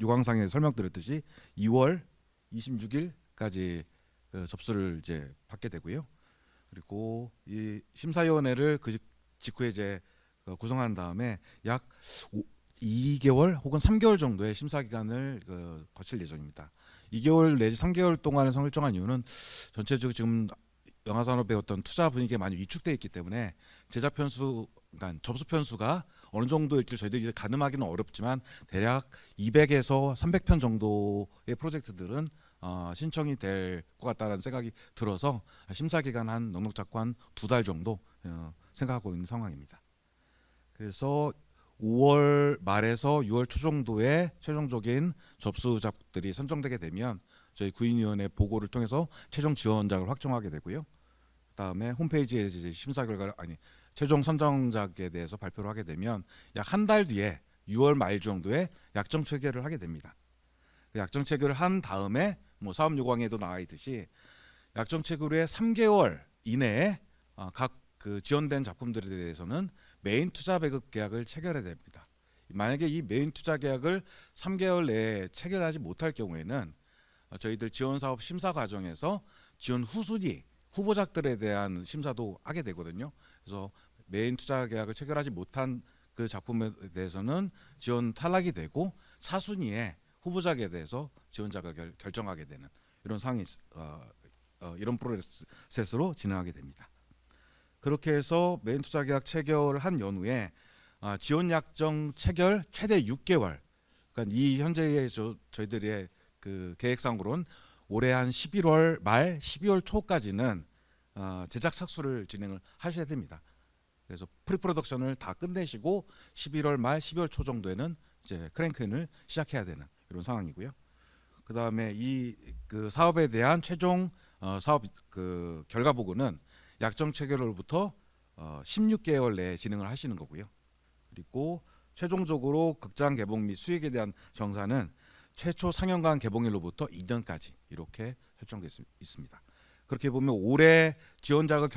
요강상에 설명드렸듯이 2월 26일까지 접수를 이제 받게 되고요. 그리고 이 심사위원회를 그 직후에 이제 구성한 다음에 약 2개월 혹은 3개월 정도의 심사 기간을 거칠 예정입니다. 2개월 내지 3개월 동안을 설정한 이유는 전체적으로 지금 영화 산업의 어떤 투자 분위기가 많이 위축되어 있기 때문에 제작 편수, 그러니까 접수 편수가 어느 정도일지 저희들이 가늠하기는 어렵지만 대략 200에서 300편 정도의 프로젝트들은 신청이 될 것 같다는 생각이 들어서 심사 기간 한 넉넉 잡고 한 2달 정도 생각하고 있는 상황입니다. 그래서 5월 말에서 6월 초 정도에 최종적인 접수작들이 선정되게 되면 저희 구인위원회 보고를 통해서 최종 지원작을 확정하게 되고요. 그다음에 홈페이지에 이제 심사 결과를 최종 선정작에 대해서 발표를 하게 되면 약 한 달 뒤에 6월 말 정도에 약정 체결을 하게 됩니다. 약정 체결을 한 다음에 뭐 사업 요강에도 나와 있듯이 약정 체결 후에 3개월 이내에 각 지원된 작품들에 대해서는 메인 투자 배급 계약을 체결해야 됩니다. 만약에 이 메인 투자 계약을 3개월 내에 체결하지 못할 경우에는 저희들 지원 사업 심사 과정에서 지원 후순위 후보작들에 대한 심사도 하게 되거든요. 그래서 메인 투자 계약을 체결하지 못한 그 작품에 대해서는 지원 탈락이 되고 차순위에 후보작에 대해서 지원작을 결정하게 되는 이런 상황이 이런 프로세스로 진행하게 됩니다. 그렇게 해서 메인 투자 계약 체결을 한 연후에 지원 약정 체결 최대 6개월. 그러니까 이 현재의 저희들의 그 계획상으로는 올해 한 11월 말 12월 초까지는 제작 착수를 진행을 하셔야 됩니다. 그래서 프리프로덕션을 다 끝내시고 11월 말 12월 초 정도에는 이제 크랭크인을 시작해야 되는 이런 상황이고요. 그다음에 이 사업에 대한 최종 사업 결과 보고는 약정 체결로부터 16개월 내에 진행을 하시는 거고요. 그리고 최종적으로 극장 개봉 및 수익에 대한 정산은 최초 상영관 개봉일로부터 2년까지 이렇게 설정되어 있습니다. 그렇게 보면 올해 지원작을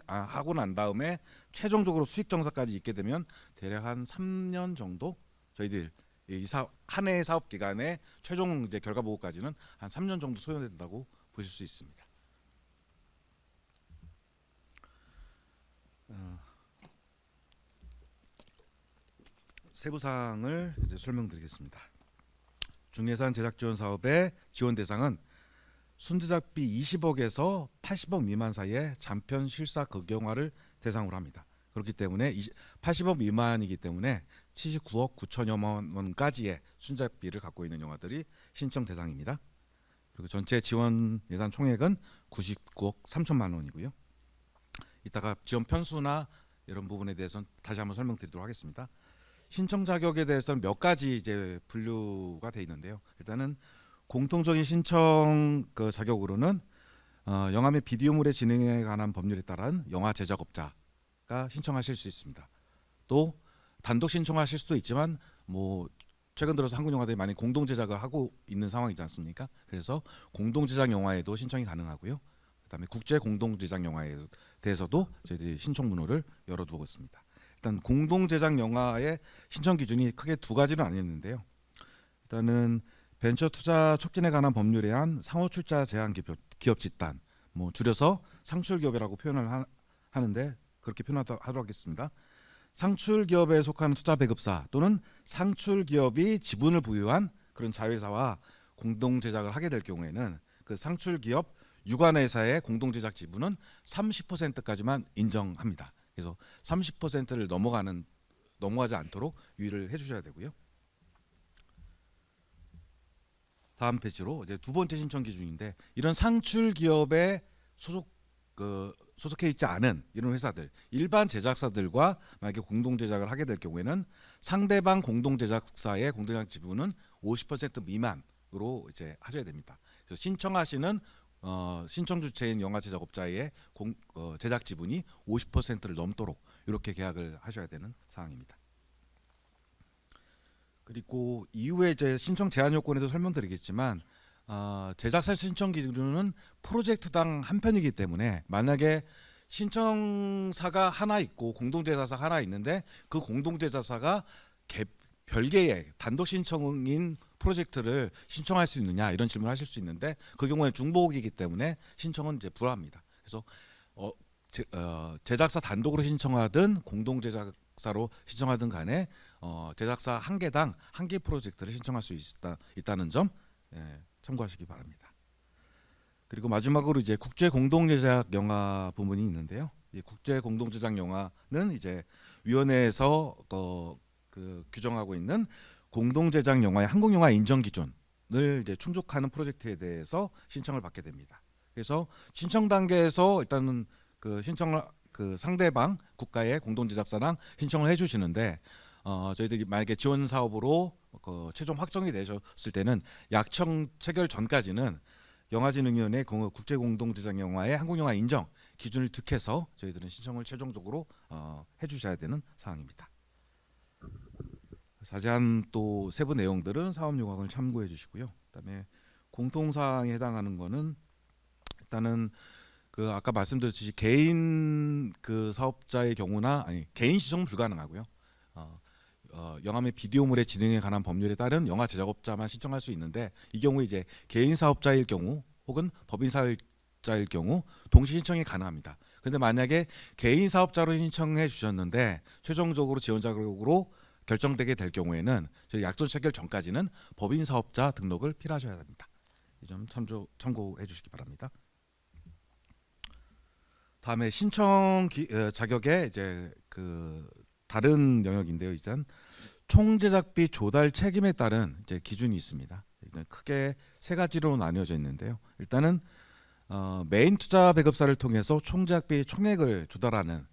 하고 난 다음에 최종적으로 수익 정산까지 있게 되면 대략 한 3년 정도 저희들 한 해의 사업 기간에 최종 이제 결과 보고까지는 한 3년 정도 소요된다고 보실 수 있습니다. 세부 사항을 이제 설명드리겠습니다. 중예산 제작 지원 사업의 지원 대상은 순제작비 20억에서 80억 미만 사이의 단편 실사 극영화를 대상으로 합니다. 그렇기 때문에 80억 미만이기 때문에 79억 9천여 원까지의 순제작비를 갖고 있는 영화들이 신청 대상입니다. 그리고 전체 지원 예산 총액은 99억 3천만 원이고요. 이따가 지원 편수나 이런 부분에 대해서는 다시 한번 설명드리도록 하겠습니다. 신청 자격에 대해서는 몇 가지 이제 분류가 돼 있는데요. 일단은 공통적인 신청 자격으로는 영화 및 비디오물의 진행에 관한 법률에 따른 영화 제작업자가 신청하실 수 있습니다. 또 단독 신청하실 수도 있지만 뭐 최근 들어서 한국 영화들이 많이 공동 제작을 하고 있는 상황이지 않습니까? 그래서 공동 제작 영화에도 신청이 가능하고요. 그다음에 국제 공동 제작 영화에 대해서도 저희들이 신청 문호를 열어두고 있습니다. 일단 공동 제작 영화의 신청 기준이 크게 두 가지는 아니었는데요. 일단은 벤처 투자 촉진에 관한 법률에 한 상호 출자 제한 기업 집단, 뭐 줄여서 상출기업이라고 표현을 하는데 그렇게 표현하도록 하겠습니다. 상출기업에 속하는 투자 배급사 또는 상출기업이 지분을 보유한 그런 자회사와 공동 제작을 하게 될 경우에는 그 상출기업 유관회사의 공동 제작 지분은 30%까지만 인정합니다. 그래서 30%를 넘어가지 않도록 유의를 해주셔야 되고요. 다음 페이지로 이제 두 번째 신청 기준인데 이런 상출 기업의 소속해 있지 않은 이런 회사들, 일반 제작사들과 만약에 공동 제작을 하게 될 경우에는 상대방 공동 제작사의 공동 제작 지분은 50% 미만으로 이제 하셔야 됩니다. 그래서 신청하시는 신청 주체인 영화 제작업자의 제작 지분이 50%를 넘도록 이렇게 계약을 하셔야 되는 상황입니다. 그리고 이후에 이제 신청 제한 요건에도 설명드리겠지만 제작사 신청 기준은 프로젝트당 한 편이기 때문에 만약에 신청사가 하나 있고 공동제작사 하나 있는데 그 공동제작사가 별개의 단독 신청인 프로젝트를 신청할 수 있느냐 이런 질문을 하실 수 있는데 그 경우에 중복이기 때문에 신청은 이제 불합니다. 그래서 제작사 단독으로 신청하든 공동제작사로 신청하든 간에 제작사 한 개당 한 개 프로젝트를 신청할 수 있다는 점 참고하시기 바랍니다. 그리고 마지막으로 이제 국제 공동 제작 영화 부분이 있는데요. 이 국제 공동 제작 영화는 이제 위원회에서 규정하고 있는 공동 제작 영화의 한국 영화 인정 기준을 이제 충족하는 프로젝트에 대해서 신청을 받게 됩니다. 그래서 신청 단계에서 일단은 상대방 국가의 공동 제작사랑 신청을 해주시는데 저희들이 만약에 지원 사업으로 최종 확정이 되셨을 때는 약정 체결 전까지는 영화진흥위원회 국제공동제작 영화의 한국영화 인정 기준을 득해서 저희들은 신청을 최종적으로 해주셔야 되는 사항입니다. 자세한 또 세부 내용들은 사업요강을 참고해 주시고요. 그다음에 공통사항에 해당하는 거는 일단은 아까 말씀드렸듯이 개인 사업자의 경우나 개인 시청 불가능하고요. 영화 및 비디오물의 진행에 관한 법률에 따른 영화 제작업자만 신청할 수 있는데 이 경우 이제 개인 사업자일 경우 혹은 법인 사업자일 경우 동시 신청이 가능합니다. 근데 만약에 개인 사업자로 신청해 주셨는데 최종적으로 지원 자격으로 결정되게 될 경우에는 저희 약정 체결 전까지는 법인 사업자 등록을 필요하셔야 됩니다. 이 점 참고해 주시기 바랍니다. 다음에 신청 자격의 이제 다른 영역인데요. 일단 총제작비 조달 책임에 따른 이제 기준이 있습니다. 일단 크게 세 가지로 나뉘어져 있는데요. 일단은 메인 투자 배급사를 통해서 총제작비 총액을 조달하는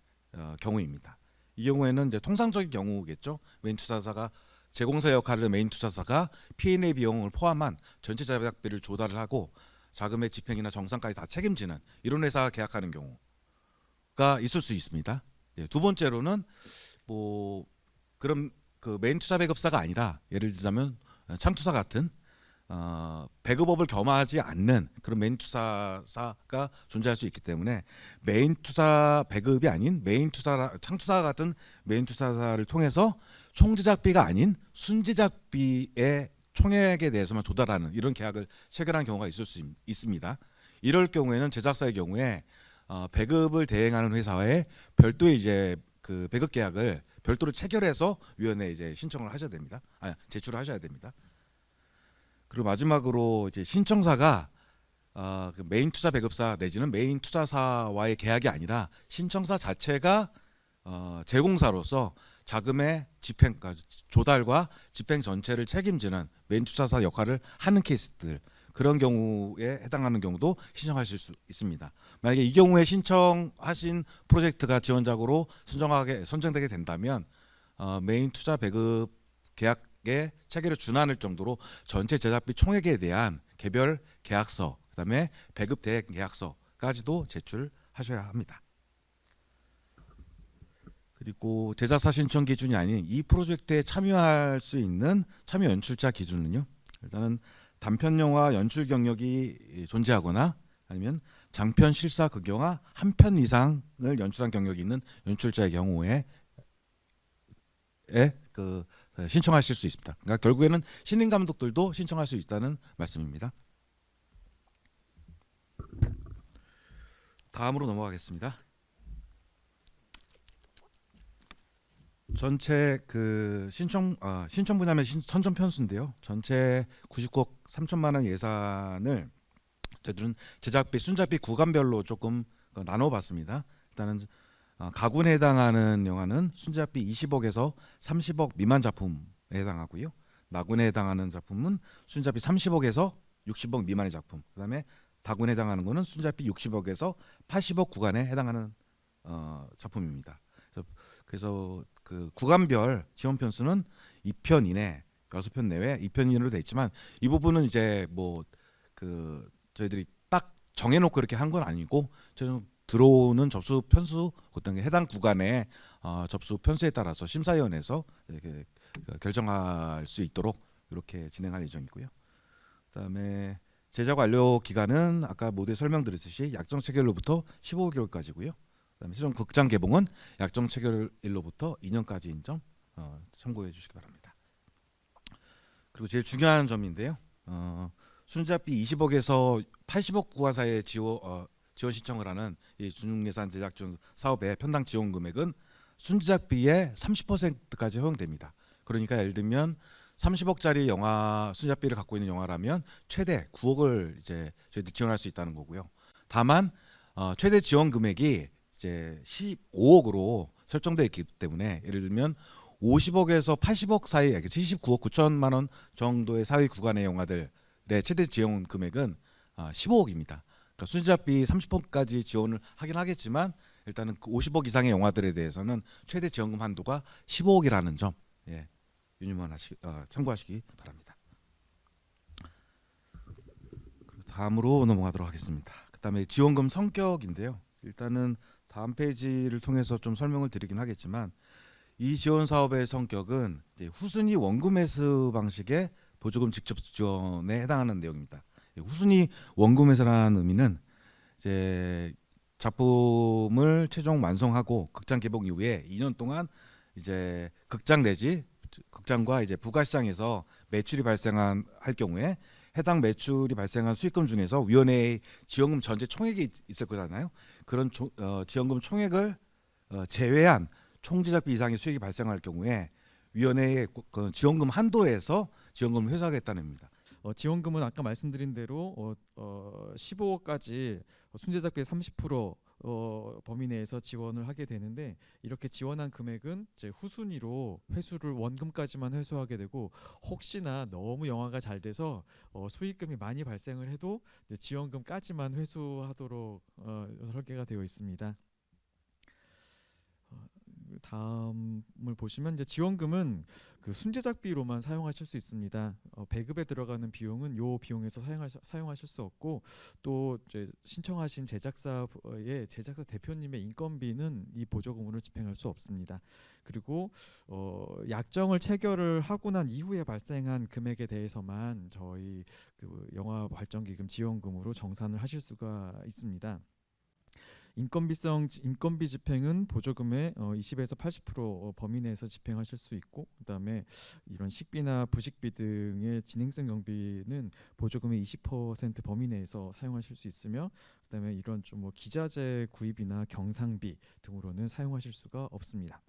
경우입니다. 이 경우에는 이제 통상적인 경우겠죠. 메인 투자사가 제공사 역할을 메인 투자사가 P&A 비용을 포함한 전체 제작비를 조달을 하고 자금의 집행이나 정산까지 다 책임지는 이런 회사가 계약하는 경우가 있을 수 있습니다. 두 번째로는 그럼 메인 투자 배급사가 아니라 예를 들자면 창투사 같은 배급업을 겸하지 않는 그런 메인 투자사가 존재할 수 있기 때문에 메인 투자 배급이 아닌 창투사 같은 메인 투자사를 통해서 총제작비가 아닌 순제작비의 총액에 대해서만 조달하는 이런 계약을 체결한 경우가 있을 수 있습니다. 이럴 경우에는 제작사의 경우에 배급을 대행하는 회사에 별도의 이제 배급 계약을 별도로 체결해서 위원회에 이제 신청을 하셔야 됩니다. 제출을 하셔야 됩니다. 그리고 마지막으로 이제 신청사가 메인 투자 배급사 내지는 메인 투자사와의 계약이 아니라 신청사 자체가 제공사로서 자금의 집행, 조달과 집행 전체를 책임지는 메인 투자사 역할을 하는 케이스들 그런 경우에 해당하는 경우도 신청하실 수 있습니다. 만약에 이 경우에 신청하신 프로젝트가 지원작으로 선정되게 된다면 메인 투자 배급 계약의 체결에 준하는 정도로 전체 제작비 총액에 대한 개별 계약서, 그다음에 배급 대행 계약서까지도 제출하셔야 합니다. 그리고 제작사 신청 기준이 아닌 이 프로젝트에 참여할 수 있는 참여 연출자 기준은요. 일단은 단편 영화 연출 경력이 존재하거나 아니면 장편 실사 극영화 한 편 이상을 연출한 경력이 있는 연출자의 경우에 신청하실 수 있습니다. 그러니까 결국에는 신인 감독들도 신청할 수 있다는 말씀입니다. 다음으로 넘어가겠습니다. 전체 신청 분야면 선정 편수인데요. 전체 99억 3천만 원 예산을 저희들은 제작비, 순작비 구간별로 조금 나눠봤습니다. 일단은 가군에 해당하는 영화는 순작비 20억에서 30억 미만 작품에 해당하고요. 나군에 해당하는 작품은 순작비 30억에서 60억 미만의 작품. 그다음에 다군에 해당하는 거는 순자비 60억에서 80억 구간에 해당하는 작품입니다. 그래서 그 구간별 지원 편수는 2편 이내, 6편 내외, 2편 이내로 돼 있지만 이 부분은 이제 뭐 그 저희들이 딱 정해놓고 이렇게 한 건 아니고 저는 들어오는 접수 편수 그다음에 해당 구간의 접수 편수에 따라서 심사위원회에서 이렇게 결정할 수 있도록 이렇게 진행할 예정이고요. 그다음에 제작 완료 기간은 아까 모두에 설명드렸듯이 약정 체결로부터 15개월까지고요. 그다음에 최종 극장 개봉은 약정 체결일로부터 2년까지인 점 참고해 주시기 바랍니다. 그리고 제일 중요한 점인데요. 순자비 20억에서 80억 구간 사이에 지원 신청을 하는 이 준예산 제작전 사업의 편당 지원 금액은 순제작비의 30%까지 허용됩니다. 그러니까 예를 들면 30억짜리 영화 순제작비를 갖고 있는 영화라면 최대 9억을 이제 저희들 지원할 수 있다는 거고요. 다만 최대 지원 금액이 이제 15억으로 설정되어 있기 때문에 예를 들면 50억에서 80억 사이, 79억 9천만 원 정도의 사이 구간의 영화들의 최대 지원 금액은 15억입니다. 그러니까 순제작비 30%까지 지원을 하긴 하겠지만 일단은 그 50억 이상의 영화들에 대해서는 최대 지원금 한도가 15억이라는 점 참고하시기 바랍니다. 다음으로 넘어가도록 하겠습니다. 그다음에 지원금 성격인데요. 일단은 다음 페이지를 통해서 좀 설명을 드리긴 하겠지만 이 지원 사업의 성격은 이제 후순위 원금 회수 방식의 보조금 직접 지원에 해당하는 내용입니다. 후순위 원금 회수라는 의미는 이제 작품을 최종 완성하고 극장 개봉 이후에 2년 동안 이제 극장 내지 극장과 이제 부가 시장에서 매출이 할 경우에 해당 매출이 발생한 수익금 중에서 위원회의 지원금 전체 총액이 있을 거잖아요. 그런 지원금 총액을 제외한 총 제작비 이상의 수익이 발생할 경우에 위원회의 그 지원금 한도에서 지원금을 회수하겠다는 의미입니다. 지원금은 아까 말씀드린 대로 15억까지 순제작비의 30% 범위 내에서 지원을 하게 되는데 이렇게 지원한 금액은 이제 후순위로 회수를 원금까지만 회수하게 되고 혹시나 너무 영화가 잘 돼서 수익금이 많이 발생을 해도 이제 지원금까지만 회수하도록 설계가 되어 있습니다. 다음을 보시면 이제 지원금은 그 순제작비로만 사용하실 수 있습니다. 배급에 들어가는 비용은 요 비용에서 사용하실 수 없고 또 이제 신청하신 제작사의 제작사 대표님의 인건비는 이 보조금으로 집행할 수 없습니다. 그리고 약정을 체결을 하고 난 이후에 발생한 금액에 대해서만 저희 그 영화 발전기금 지원금으로 정산을 하실 수가 있습니다. 인건비 집행은 보조금의 20에서 80% 범위 내에서 집행하실 수 있고 그다음에 이런 식비나 부식비 등의 진행성 경비는 보조금의 20% 범위 내에서 사용하실 수 있으며 그다음에 이런 좀 뭐 기자재 구입이나 경상비 등으로는 사용하실 수가 없습니다.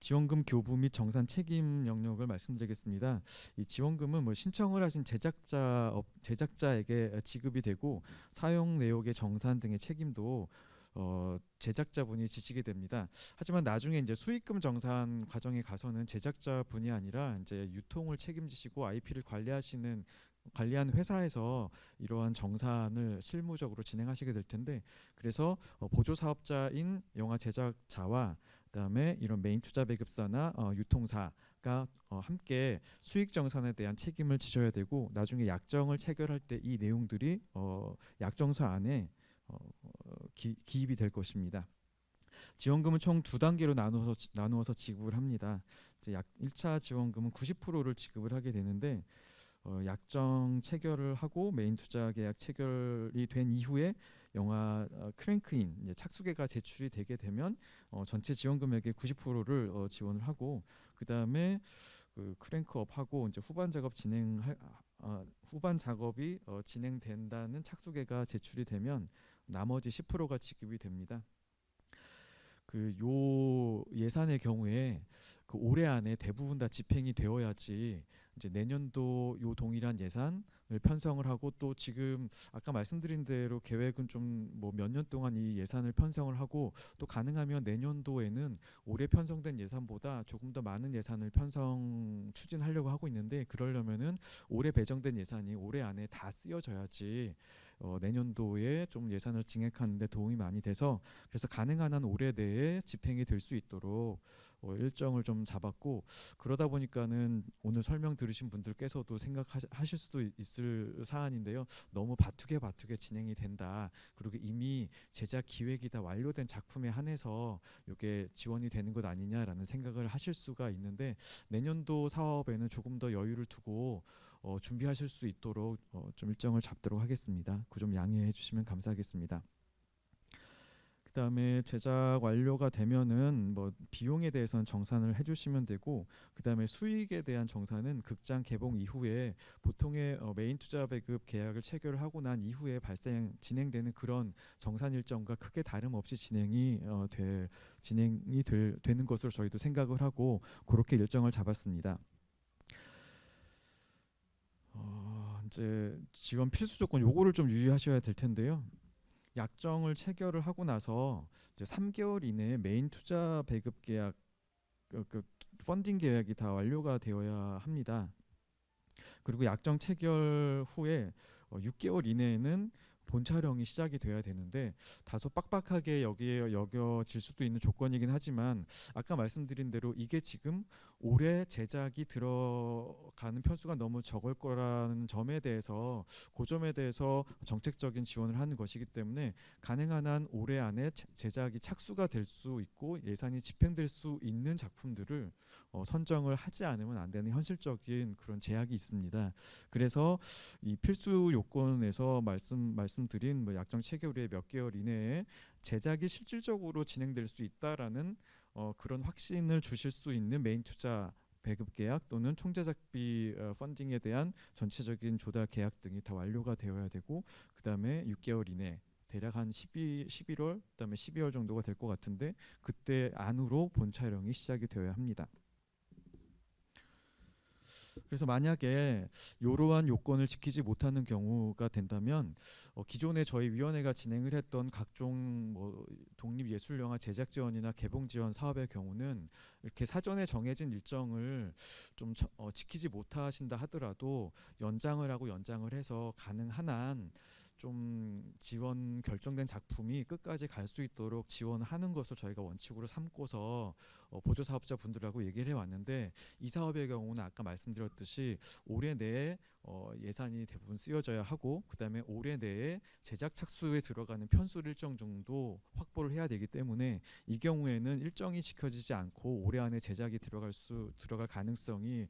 지원금 교부 및 정산 책임 영역을 말씀드리겠습니다. 이 지원금은 뭐 신청을 하신 제작자에게 지급이 되고 사용 내역의 정산 등의 책임도 제작자분이 지시게 됩니다. 하지만 나중에 이제 수익금 정산 과정에 가서는 제작자분이 아니라 이제 유통을 책임지시고 IP를 관리하는 회사에서 이러한 정산을 실무적으로 진행하시게 될 텐데 그래서 보조 사업자인 영화 제작자와 그다음에 이런 메인 투자 배급사나 유통사가 함께 수익 정산에 대한 책임을 지셔야 되고 나중에 약정을 체결할 때 이 내용들이 약정서 안에 기입이 될 것입니다. 지원금은 총 두 단계로 나누어서 지급을 합니다. 이제 1차 지원금은 90%를 지급을 하게 되는데 약정 체결을 하고 메인 투자 계약 체결이 된 이후에 영화 크랭크인 이제 착수계가 제출이 되게 되면 전체 지원 금액의 90%를 지원을 하고 그 다음에 그 크랭크업하고 이제 후반 작업이 진행된다는 착수계가 제출이 되면 나머지 10%가 지급이 됩니다. 그 요 예산의 경우에 그 올해 안에 대부분 다 집행이 되어야지 이제 내년도 요 동일한 예산을 편성을 하고, 또 지금 아까 말씀드린 대로 계획은 좀 뭐 몇 년 동안 이 예산을 편성을 하고, 또 가능하면 내년도에는 올해 편성된 예산보다 조금 더 많은 예산을 편성 추진하려고 하고 있는데, 그러려면은 올해 배정된 예산이 올해 안에 다 쓰여져야지 내년도에 좀 예산을 증액하는 데 도움이 많이 돼서, 그래서 가능한 한 올해 내에 집행이 될 수 있도록 일정을 좀 잡았고, 그러다 보니까는 오늘 설명 들으신 분들께서도 생각하실 수도 있을 사안인데요. 너무 바투게 진행이 된다. 그리고 이미 제작 기획이 다 완료된 작품에 한해서 이게 지원이 되는 것 아니냐라는 생각을 하실 수가 있는데, 내년도 사업에는 조금 더 여유를 두고 준비하실 수 있도록 좀 일정을 잡도록 하겠습니다. 그 좀 양해해 주시면 감사하겠습니다. 그다음에 제작 완료가 되면은 뭐 비용에 대해서는 정산을 해주시면 되고, 그다음에 수익에 대한 정산은 극장 개봉 이후에 보통의 메인 투자 배급 계약을 체결하고 난 이후에 진행되는 그런 정산 일정과 크게 다름없이 되는 것으로 저희도 생각을 하고 그렇게 일정을 잡았습니다. 이제 지원 필수 조건 요거를 좀 유의하셔야 될 텐데요. 약정을 체결을 하고 나서 이제 3개월 이내에 메인 투자 배급 계약, 그 펀딩 계약이 다 완료가 되어야 합니다. 그리고 약정 체결 후에 6개월 이내에는 본 촬영이 시작이 돼야 되는데, 다소 빡빡하게 여겨질 수도 있는 조건이긴 하지만, 아까 말씀드린 대로 이게 지금 올해 제작이 들어가는 편수가 너무 적을 거라는 점에 대해서, 그 점에 대해서 정책적인 지원을 하는 것이기 때문에 가능한 한 올해 안에 제작이 착수가 될 수 있고 예산이 집행될 수 있는 작품들을 선정을 하지 않으면 안 되는 현실적인 그런 제약이 있습니다. 그래서 이 필수 요건에서 말씀드린 뭐 약정 체결 후에 몇 개월 이내에 제작이 실질적으로 진행될 수 있다라는 그런 확신을 주실 수 있는 메인 투자 배급 계약 또는 총제작비 펀딩에 대한 전체적인 조달 계약 등이 다 완료가 되어야 되고, 그다음에 6개월 이내 대략 한 11월 그다음에 12월 정도가 될 것 같은데, 그때 안으로 본 촬영이 시작이 되어야 합니다. 그래서 만약에 이러한 요건을 지키지 못하는 경우가 된다면 기존에 저희 위원회가 진행을 했던 각종 뭐 독립예술영화 제작 지원이나 개봉 지원 사업의 경우는 이렇게 사전에 정해진 일정을 좀 지키지 못하신다 하더라도 연장을 해서 가능한 한 좀 지원 결정된 작품이 끝까지 갈 수 있도록 지원하는 것을 저희가 원칙으로 삼고서 보조 사업자 분들하고 얘기를 해왔는데, 이 사업의 경우는 아까 말씀드렸듯이 올해 내에 예산이 대부분 쓰여져야 하고, 그다음에 올해 내에 제작 착수에 들어가는 편수를 일정 정도 확보를 해야 되기 때문에, 이 경우에는 일정이 지켜지지 않고 올해 안에 제작이 들어갈 가능성이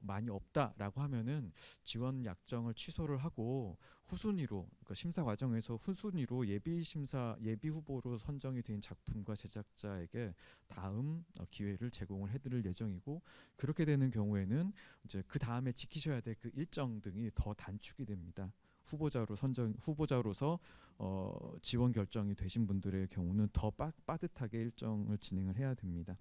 많이 없다라고 하면은 지원 약정을 취소를 하고 후순위로, 그러니까 심사 과정에서 후순위로 예비 후보로 선정이 된 작품과 제작자에게 다음 기회를 제공을 해드릴 예정이고, 그렇게 되는 경우에는 이제 그 다음에 지키셔야 될 그 일정 등이 더 단축이 됩니다. 후보자로서 지원 결정이 되신 분들의 경우는 더 빠듯하게 일정을 진행을 해야 됩니다.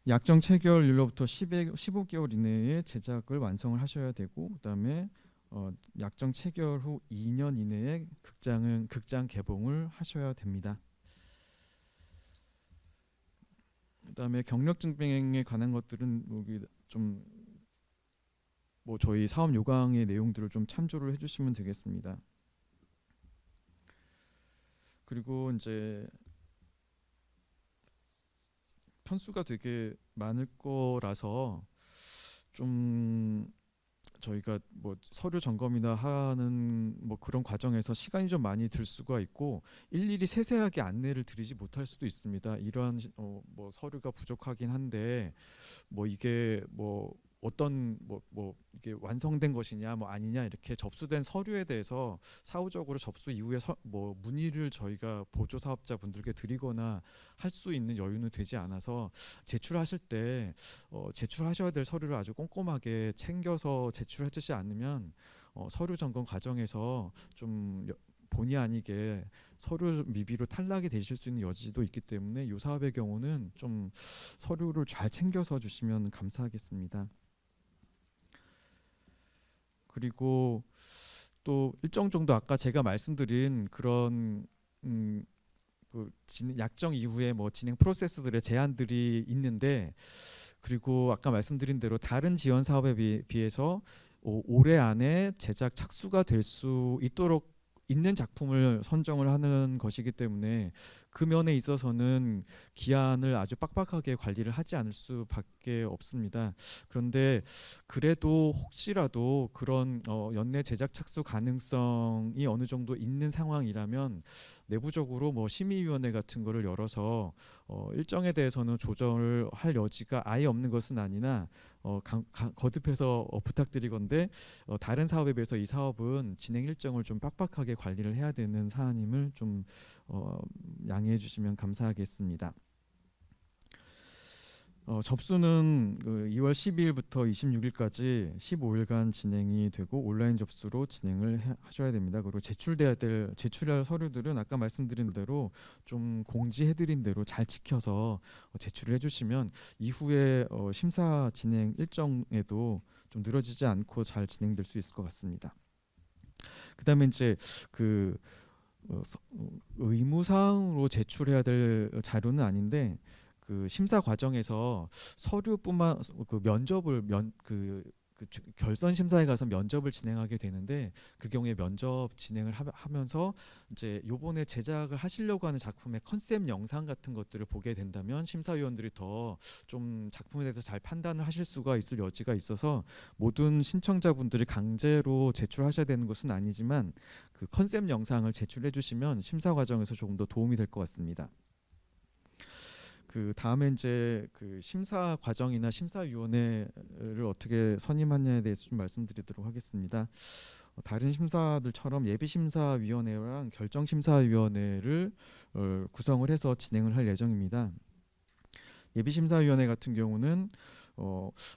약정 체결일로부터 15개월 이내에 제작을 완성을 하셔야 되고, 그다음에 약정 체결 후 2년 이내에 극장 개봉을 하셔야 됩니다. 그다음에 경력 증빙에 관한 것들은 여기 좀 뭐 저희 사업 요강의 내용들을 좀 참조를 해주시면 되겠습니다. 그리고 이제 편수가 되게 많을 거라서 좀 저희가 뭐 서류 점검이나 하는 뭐 그런 과정에서 시간이 좀 많이 들 수가 있고, 일일이 세세하게 안내를 드리지 못할 수도 있습니다. 이러한 뭐 서류가 부족하긴 한데 뭐 이게 뭐 어떤 뭐 이게 완성된 것이냐 뭐 아니냐, 이렇게 접수된 서류에 대해서 사후적으로 접수 이후에 뭐 문의를 저희가 보조 사업자 분들께 드리거나 할 수 있는 여유는 되지 않아서, 제출하실 때 제출하셔야 될 서류를 아주 꼼꼼하게 챙겨서 제출해 주지 않으면 서류 점검 과정에서 좀 본의 아니게 서류 미비로 탈락이 되실 수 있는 여지도 있기 때문에 이 사업의 경우는 좀 서류를 잘 챙겨서 주시면 감사하겠습니다. 그리고 또 일정 정도 아까 제가 말씀드린 그런 약정 이후에 뭐 진행 프로세스들의 제한들이 있는데, 그리고 아까 말씀드린 대로 다른 지원 사업에 비해서 올해 안에 제작 착수가 될 수 있도록 있는 작품을 선정을 하는 것이기 때문에 그 면에 있어서는 기한을 아주 빡빡하게 관리를 하지 않을 수밖에 없습니다. 그런데 그래도 혹시라도 그런 연내 제작 착수 가능성이 어느 정도 있는 상황이라면 내부적으로 뭐 심의위원회 같은 거를 열어서 일정에 대해서는 조정을 할 여지가 아예 없는 것은 아니나 거듭해서 부탁드리건데 다른 사업에 비해서 이 사업은 진행 일정을 좀 빡빡하게 관리를 해야 되는 사안임을 좀 양해해 주시면 감사하겠습니다. 접수는 2월 12일부터 26일까지 15일간 진행이 되고 온라인 접수로 진행을 하셔야 됩니다. 그리고 제출할 서류들은 아까 말씀드린 대로 좀 공지해드린 대로 잘 지켜서 제출을 해주시면 이후에 심사 진행 일정에도 좀 늘어지지 않고 잘 진행될 수 있을 것 같습니다. 그다음에 이제 의무사항으로 제출해야 될 자료는 아닌데 그 심사 과정에서 서류뿐만 면접을 결선 심사에 가서 면접을 진행하게 되는데 그 경우에 면접 진행을 하면서 이제 요번에 제작을 하시려고 하는 작품의 컨셉 영상 같은 것들을 보게 된다면 심사위원들이 더 좀 작품에 대해서 잘 판단을 하실 수가 있을 여지가 있어서 모든 신청자분들이 강제로 제출하셔야 되는 것은 아니지만 그 컨셉 영상을 제출해 주시면 심사 과정에서 조금 더 도움이 될 것 같습니다. 그 다음에 이제 그 심사 과정이나 심사위원회를 어떻게 선임하냐에 대해서 좀 말씀드리도록 하겠습니다. 다른 심사들처럼 예비심사위원회랑 결정심사위원회를 구성을 해서 진행을 할 예정입니다. 예비심사위원회 같은 경우는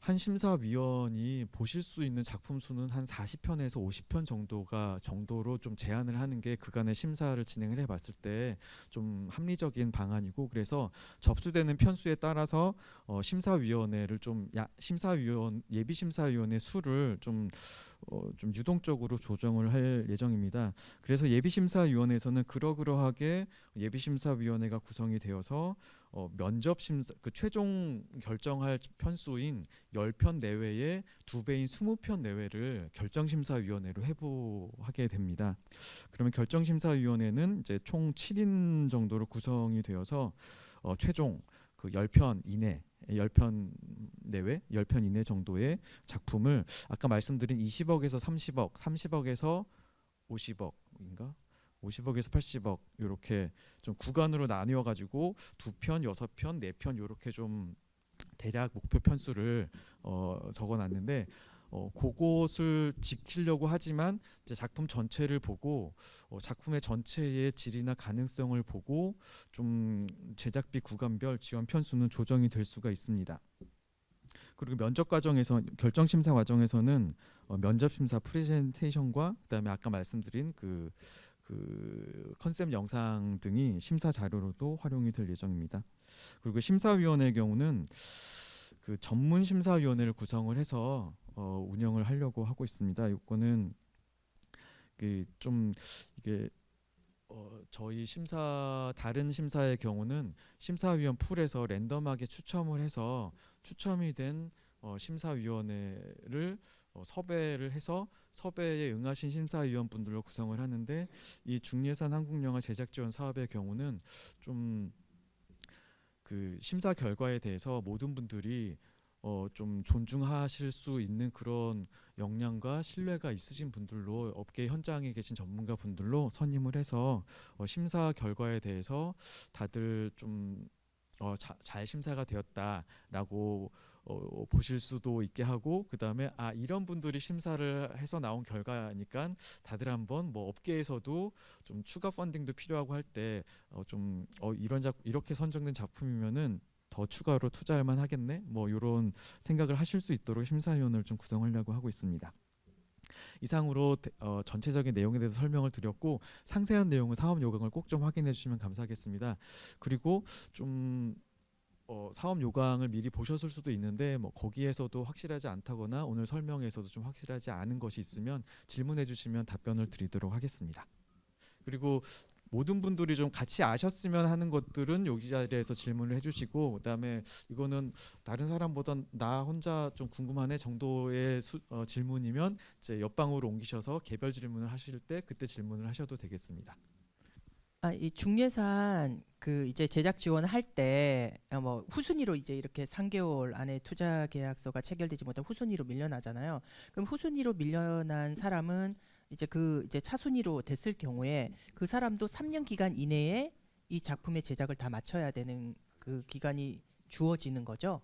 한 심사위원이 보실 수 있는 작품 수는 한 40편에서 50편 정도로 좀 제한을 하는 게 그간의 심사를 진행을 해봤을 때 좀 합리적인 방안이고, 그래서 접수되는 편수에 따라서 심사위원회를 예비심사위원회 수를 좀 유동적으로 조정을 할 예정입니다. 그래서 예비심사위원회에서는 그러하게 예비심사위원회가 구성이 되어서 면접 심사 최종 결정할 편수인 10편 내외의 2배인 20편 내외를 결정심사위원회로 회부하게 됩니다. 그러면 결정심사위원회는 이제 총 7인 정도로 구성이 되어서 최종 그 10편 이내 10편 내외 10편 이내 정도의 작품을 아까 말씀드린 20억에서 30억, 30억에서 50억인가? 50억에서 80억 이렇게 좀 구간으로 나뉘어 가지고 2편, 6편, 4편 이렇게 좀 대략 목표 편수를 적어놨는데 그것을 지키려고 하지만 이제 작품 전체를 보고 작품의 전체의 질이나 가능성을 보고 좀 제작비 구간별 지원 편수는 조정이 될 수가 있습니다. 그리고 면접 과정에서 결정 심사 과정에서는 면접 심사 프레젠테이션과 그다음에 아까 말씀드린 그 컨셉 영상 등이 심사 자료로도 활용이 될 예정입니다. 그리고 심사위원회의 경우는 그 전문 심사위원회를 구성을 해서 운영을 하려고 하고 있습니다. 이거는 좀 이게 저희 다른 심사의 경우는 심사위원 풀에서 랜덤하게 추첨을 해서 추첨이 된 심사위원회를 섭외를 해서 섭외에 응하신 심사위원분들로 구성을 하는데, 이 중예산 한국영화 제작 지원 사업의 경우는 좀 그 심사 결과에 대해서 모든 분들이 좀 존중하실 수 있는 그런 역량과 신뢰가 있으신 분들로 업계 현장에 계신 전문가 분들로 선임을 해서 심사 결과에 대해서 다들 좀 잘 심사가 되었다라고 보실 수도 있게 하고, 그다음에 이런 분들이 심사를 해서 나온 결과니까 다들 한번 뭐 업계에서도 좀 추가 펀딩도 필요하고 할 때 좀 이렇게 선정된 작품이면은 더 추가로 투자할 만하겠네 뭐 이런 생각을 하실 수 있도록 심사위원을 좀 구성하려고 하고 있습니다. 이상으로 전체적인 내용에 대해서 설명을 드렸고 상세한 내용은 사업 요강을 꼭 좀 확인해 주시면 감사하겠습니다. 그리고 좀 사업 요강을 미리 보셨을 수도 있는데 뭐 거기에서도 확실하지 않다거나 오늘 설명에서도 좀 확실하지 않은 것이 있으면 질문해 주시면 답변을 드리도록 하겠습니다. 그리고 모든 분들이 좀 같이 아셨으면 하는 것들은 여기 자리에서 질문을 해주시고 그다음에 이거는 다른 사람보다 나 혼자 좀 궁금하네 정도의 질문이면 이제 옆방으로 옮기셔서 개별 질문을 하실 때 그때 질문을 하셔도 되겠습니다. 이 중예산 그 이제 제작 지원할 때 뭐 후순위로 이제 이렇게 3개월 안에 투자 계약서가 체결되지 못한 후순위로 밀려나잖아요. 그럼 후순위로 밀려난 사람은 이제 그 이제 차순위로 됐을 경우에 그 사람도 3년 기간 이내에 이 작품의 제작을 다 마쳐야 되는 그 기간이 주어지는 거죠.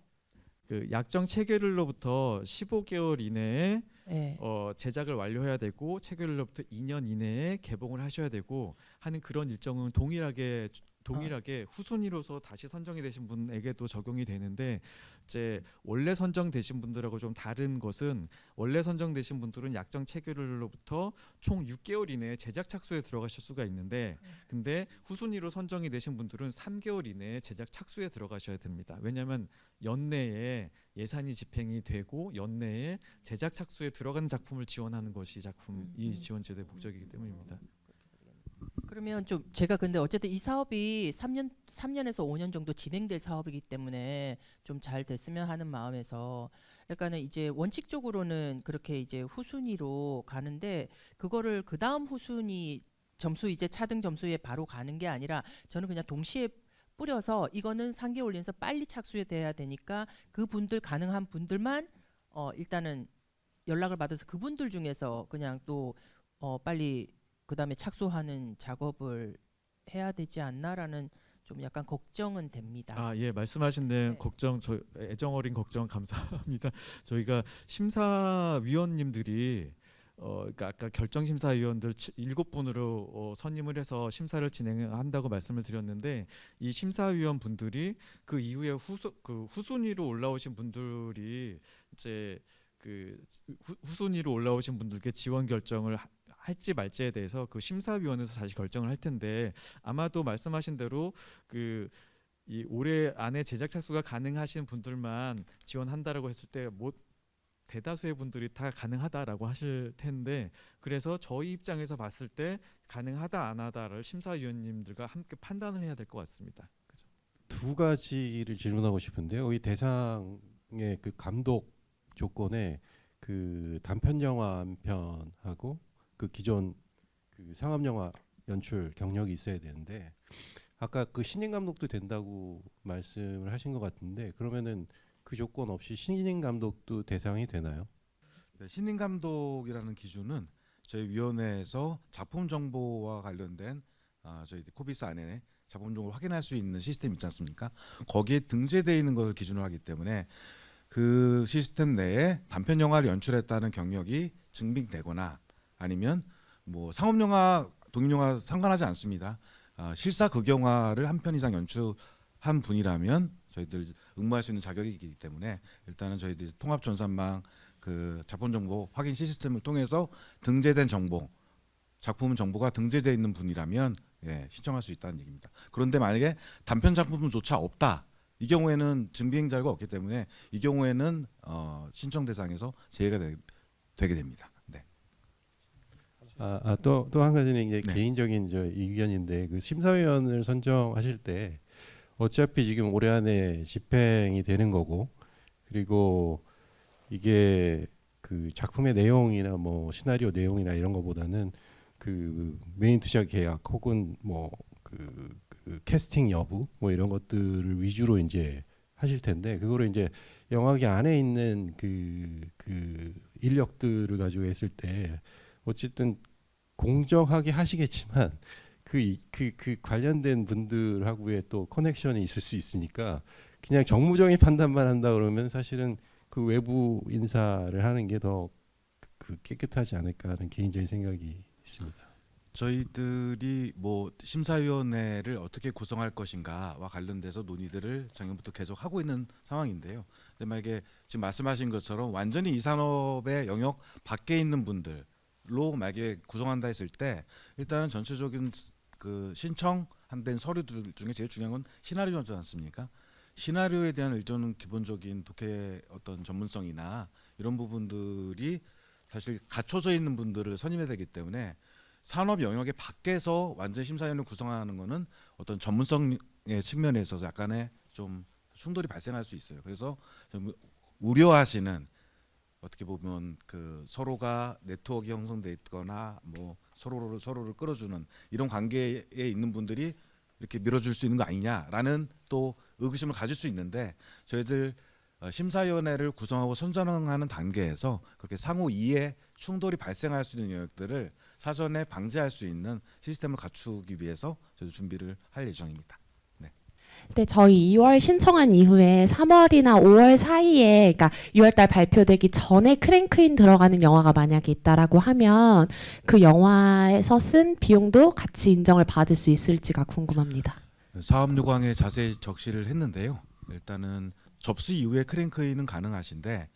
그 약정 체결일로부터 15개월 이내에 네. 제작을 완료해야 되고 체결일로부터 2년 이내에 개봉을 하셔야 되고 하는 그런 일정은 동일하게 후순위로서 다시 선정이 되신 분에게도 적용이 되는데 이제 원래 선정되신 분들하고 좀 다른 것은 원래 선정되신 분들은 약정 체결일로부터 총 6개월 이내에 제작 착수에 들어가실 수가 있는데 근데 후순위로 선정이 되신 분들은 3개월 이내에 제작 착수에 들어가셔야 됩니다. 왜냐하면 연내에 예산이 집행이 되고 연내에 제작 착수에 들어가는 작품을 지원하는 것이 이 지원 제도의 목적이기 때문입니다. 그러면 좀 제가 근데 어쨌든 이 사업이 3년에서 5년 정도 진행될 사업이기 때문에 좀 잘 됐으면 하는 마음에서 약간은 이제 원칙적으로는 그렇게 이제 후순위로 가는데 그거를 그 다음 후순위 점수 이제 차등 점수에 바로 가는 게 아니라 저는 그냥 동시에 뿌려서 이거는 3개월 올리면서 빨리 착수해 돼야 되니까 그분들 가능한 분들만 일단은 연락을 받아서 그분들 중에서 그냥 또 빨리 그다음에 착수하는 작업을 해야 되지 않나라는 좀 약간 걱정은 됩니다. 예, 말씀하신 데 네. 걱정 애정 어린 걱정 감사합니다. 저희가 심사위원님들이 그러니까 아까 결정심사위원들 7분으로 선임을 해서 심사를 진행한다고 말씀을 드렸는데 이 심사위원 분들이 그 이후에 후순위로 올라오신 분들이 이제 그 후순위로 올라오신 분들께 지원 결정을 할지 말지에 대해서 그 심사위원회에서 다시 결정을 할 텐데 아마도 말씀하신 대로 이 올해 안에 제작 착수가 가능하신 분들만 지원한다라고 했을 때 대다수의 분들이 다 가능하다라고 하실 텐데 그래서 저희 입장에서 봤을 때 가능하다 안 하다를 심사위원님들과 함께 판단을 해야 될 것 같습니다. 그죠? 두 가지를 질문하고 싶은데요. 이 대상의 그 감독 조건에 그 단편 영화 한 편하고 그 기존 그 상업 영화 연출 경력이 있어야 되는데 아까 그 신인 감독도 된다고 말씀을 하신 것 같은데 그러면은 그 조건 없이 신인 감독도 대상이 되나요? 네, 신인 감독이라는 기준은 저희 위원회에서 작품 정보와 관련된 저희 코비스 안에 작품 정보를 확인할 수 있는 시스템 있지 않습니까? 거기에 등재되어 있는 것을 기준으로 하기 때문에 그 시스템 내에 단편 영화를 연출했다는 경력이 증빙되거나 아니면 뭐 상업 영화, 독립 영화 상관하지 않습니다. 실사 극영화를 한 편 이상 연출한 분이라면 저희들 응모할 수 있는 자격이 있기 때문에 일단은 저희들 통합 전산망 그 작품 정보 확인 시스템을 통해서 등재된 정보, 작품 정보가 등재되어 있는 분이라면 신청할 수 있다는 얘기입니다. 그런데 만약에 단편 작품조차 없다. 이 경우에는 증빙 자료가 없기 때문에 이 경우에는 신청 대상에서 제외가 되게 됩니다. 네. 또 한 가지는 이제 네. 개인적인 의견인데 그 심사위원을 선정하실 때 어차피 지금 올해 안에 집행이 되는 거고 그리고 이게 그 작품의 내용이나 뭐 시나리오 내용이나 이런 거보다는 그 메인 투자 계약 혹은 뭐 그 캐스팅 여부 뭐 이런 것들을 위주로 이제 하실 텐데 그거를 이제 영화계 안에 있는 그 인력들을 가지고 했을 때 어쨌든 공정하게 하시겠지만 그 관련된 분들하고의 또 커넥션이 있을 수 있으니까 그냥 정무적인 판단만 한다 그러면 사실은 그 외부 인사를 하는 게 더 깨끗하지 않을까 하는 개인적인 생각이 있습니다. 저희들이 뭐 심사위원회를 어떻게 구성할 것인가와 관련돼서 논의들을 작년부터 계속 하고 있는 상황인데요. 근데 만약에 지금 말씀하신 것처럼 완전히 이 산업의 영역 밖에 있는 분들로 만약에 구성한다 했을 때 일단은 전체적인 그 신청한 서류들 중에 제일 중요한 건 시나리오지 않습니까? 시나리오에 대한 일정은 기본적인 독해 어떤 전문성이나 이런 부분들이 사실 갖춰져 있는 분들을 선임해야 되기 때문에 산업 영역의 밖에서 완전 심사위원을 구성하는 거는 어떤 전문성의 측면에 있어서 약간의 좀 충돌이 발생할 수 있어요. 그래서 좀 우려하시는 어떻게 보면 그 서로가 네트워크 형성돼 있거나 뭐 서로를 끌어주는 이런 관계에 있는 분들이 이렇게 밀어줄 수 있는 거 아니냐라는 또 의구심을 가질 수 있는데 저희들 심사위원회를 구성하고 선정하는 단계에서 그렇게 상호 이해 충돌이 발생할 수 있는 영역들을 사전에 방지할 수 있는 시스템을 갖추기 위해서 저희 준비를 할 예정입니다. 네, 저희 2월 신청한 이후에 3월이나 5월 사이에, 그러니까 6월달 발표되기 전에 크랭크인 들어가는 영화가 만약에 있다라고 하면 그 영화에서 쓴 비용도 같이 인정을 받을 수 있을지가 궁금합니다. 사업 요강에 자세히 적시를 했는데요. 일단은 접수 이후에 크랭크인은 가능하신데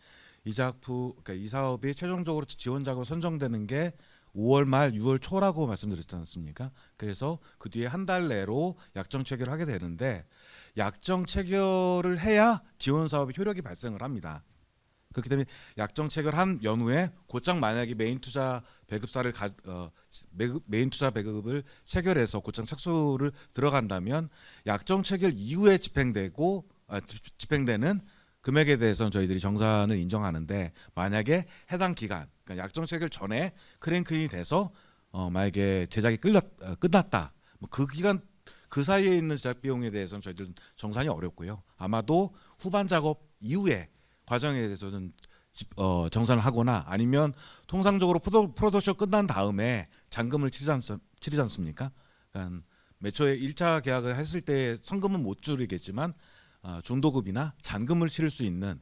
이 작품, 그러니까 이 사업이 최종적으로 지원자가 선정되는 게 5월 말 6월 초라고 말씀드렸지 않습니까? 그래서 그 뒤에 한 달 내로 약정 체결을 하게 되는데 약정 체결을 해야 지원 사업의 효력이 발생을 합니다. 그렇기 때문에 약정 체결한 연후에 곧장 만약에 메인 투자 배급을 체결해서 곧장 착수를 들어간다면 약정 체결 이후에 집행되는 금액에 대해서는 저희들이 정산을 인정하는데 만약에 해당 기간, 그러니까 약정 체결 전에 크랭크인이 돼서 만약에 제작이 끝났다, 뭐 그 기간 그 사이에 있는 제작 비용에 대해서는 저희들은 정산이 어렵고요. 아마도 후반 작업 이후에 과정에 대해서는 정산을 하거나 아니면 통상적으로 프로덕션 끝난 다음에 잔금을 치르지 않습니까? 그러니까 매초에 1차 계약을 했을 때 성금은 못 줄이겠지만 중도급이나 잔금을 치를 수 있는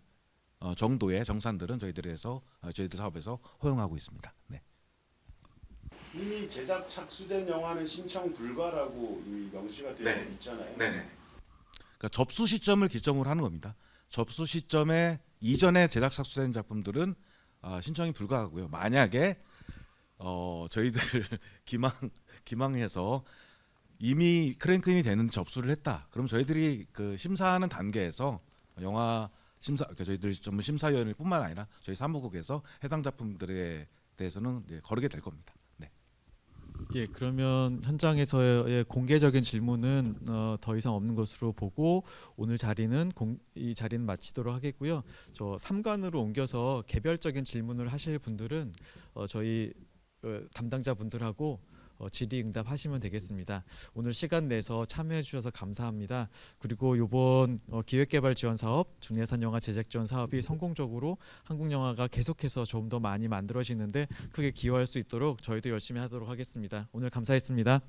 정도의 정산들은 저희들 사업에서 허용하고 있습니다. 네. 이미 제작 착수된 영화는 신청 불가라고 이미 명시가 되어 네. 있잖아요. 네네. 그러니까 접수 시점을 기점으로 하는 겁니다. 접수 시점에 이전에 제작 착수된 작품들은 신청이 불가하고요. 만약에 저희들 기망해서 이미 크랭크인이 되는 접수를 했다. 그럼 저희들이 그 심사하는 단계에서 영화 심사, 그러니까 저희들 전문 심사위원회뿐만 아니라 저희 사무국에서 해당 작품들에 대해서는 거르게 될 겁니다. 네. 예, 그러면 현장에서의 공개적인 질문은 더 이상 없는 것으로 보고 오늘 이 자리는 마치도록 하겠고요. 저 3관으로 옮겨서 개별적인 질문을 하실 분들은 저희 담당자 분들하고 질의응답하시면 되겠습니다. 오늘 시간 내서 참여해 주셔서 감사합니다. 그리고 이번 기획개발지원사업, 중예산영화 제작지원 사업이 성공적으로 한국 영화가 계속해서 좀 더 많이 만들어지는데 크게 기여할 수 있도록 저희도 열심히 하도록 하겠습니다. 오늘 감사했습니다.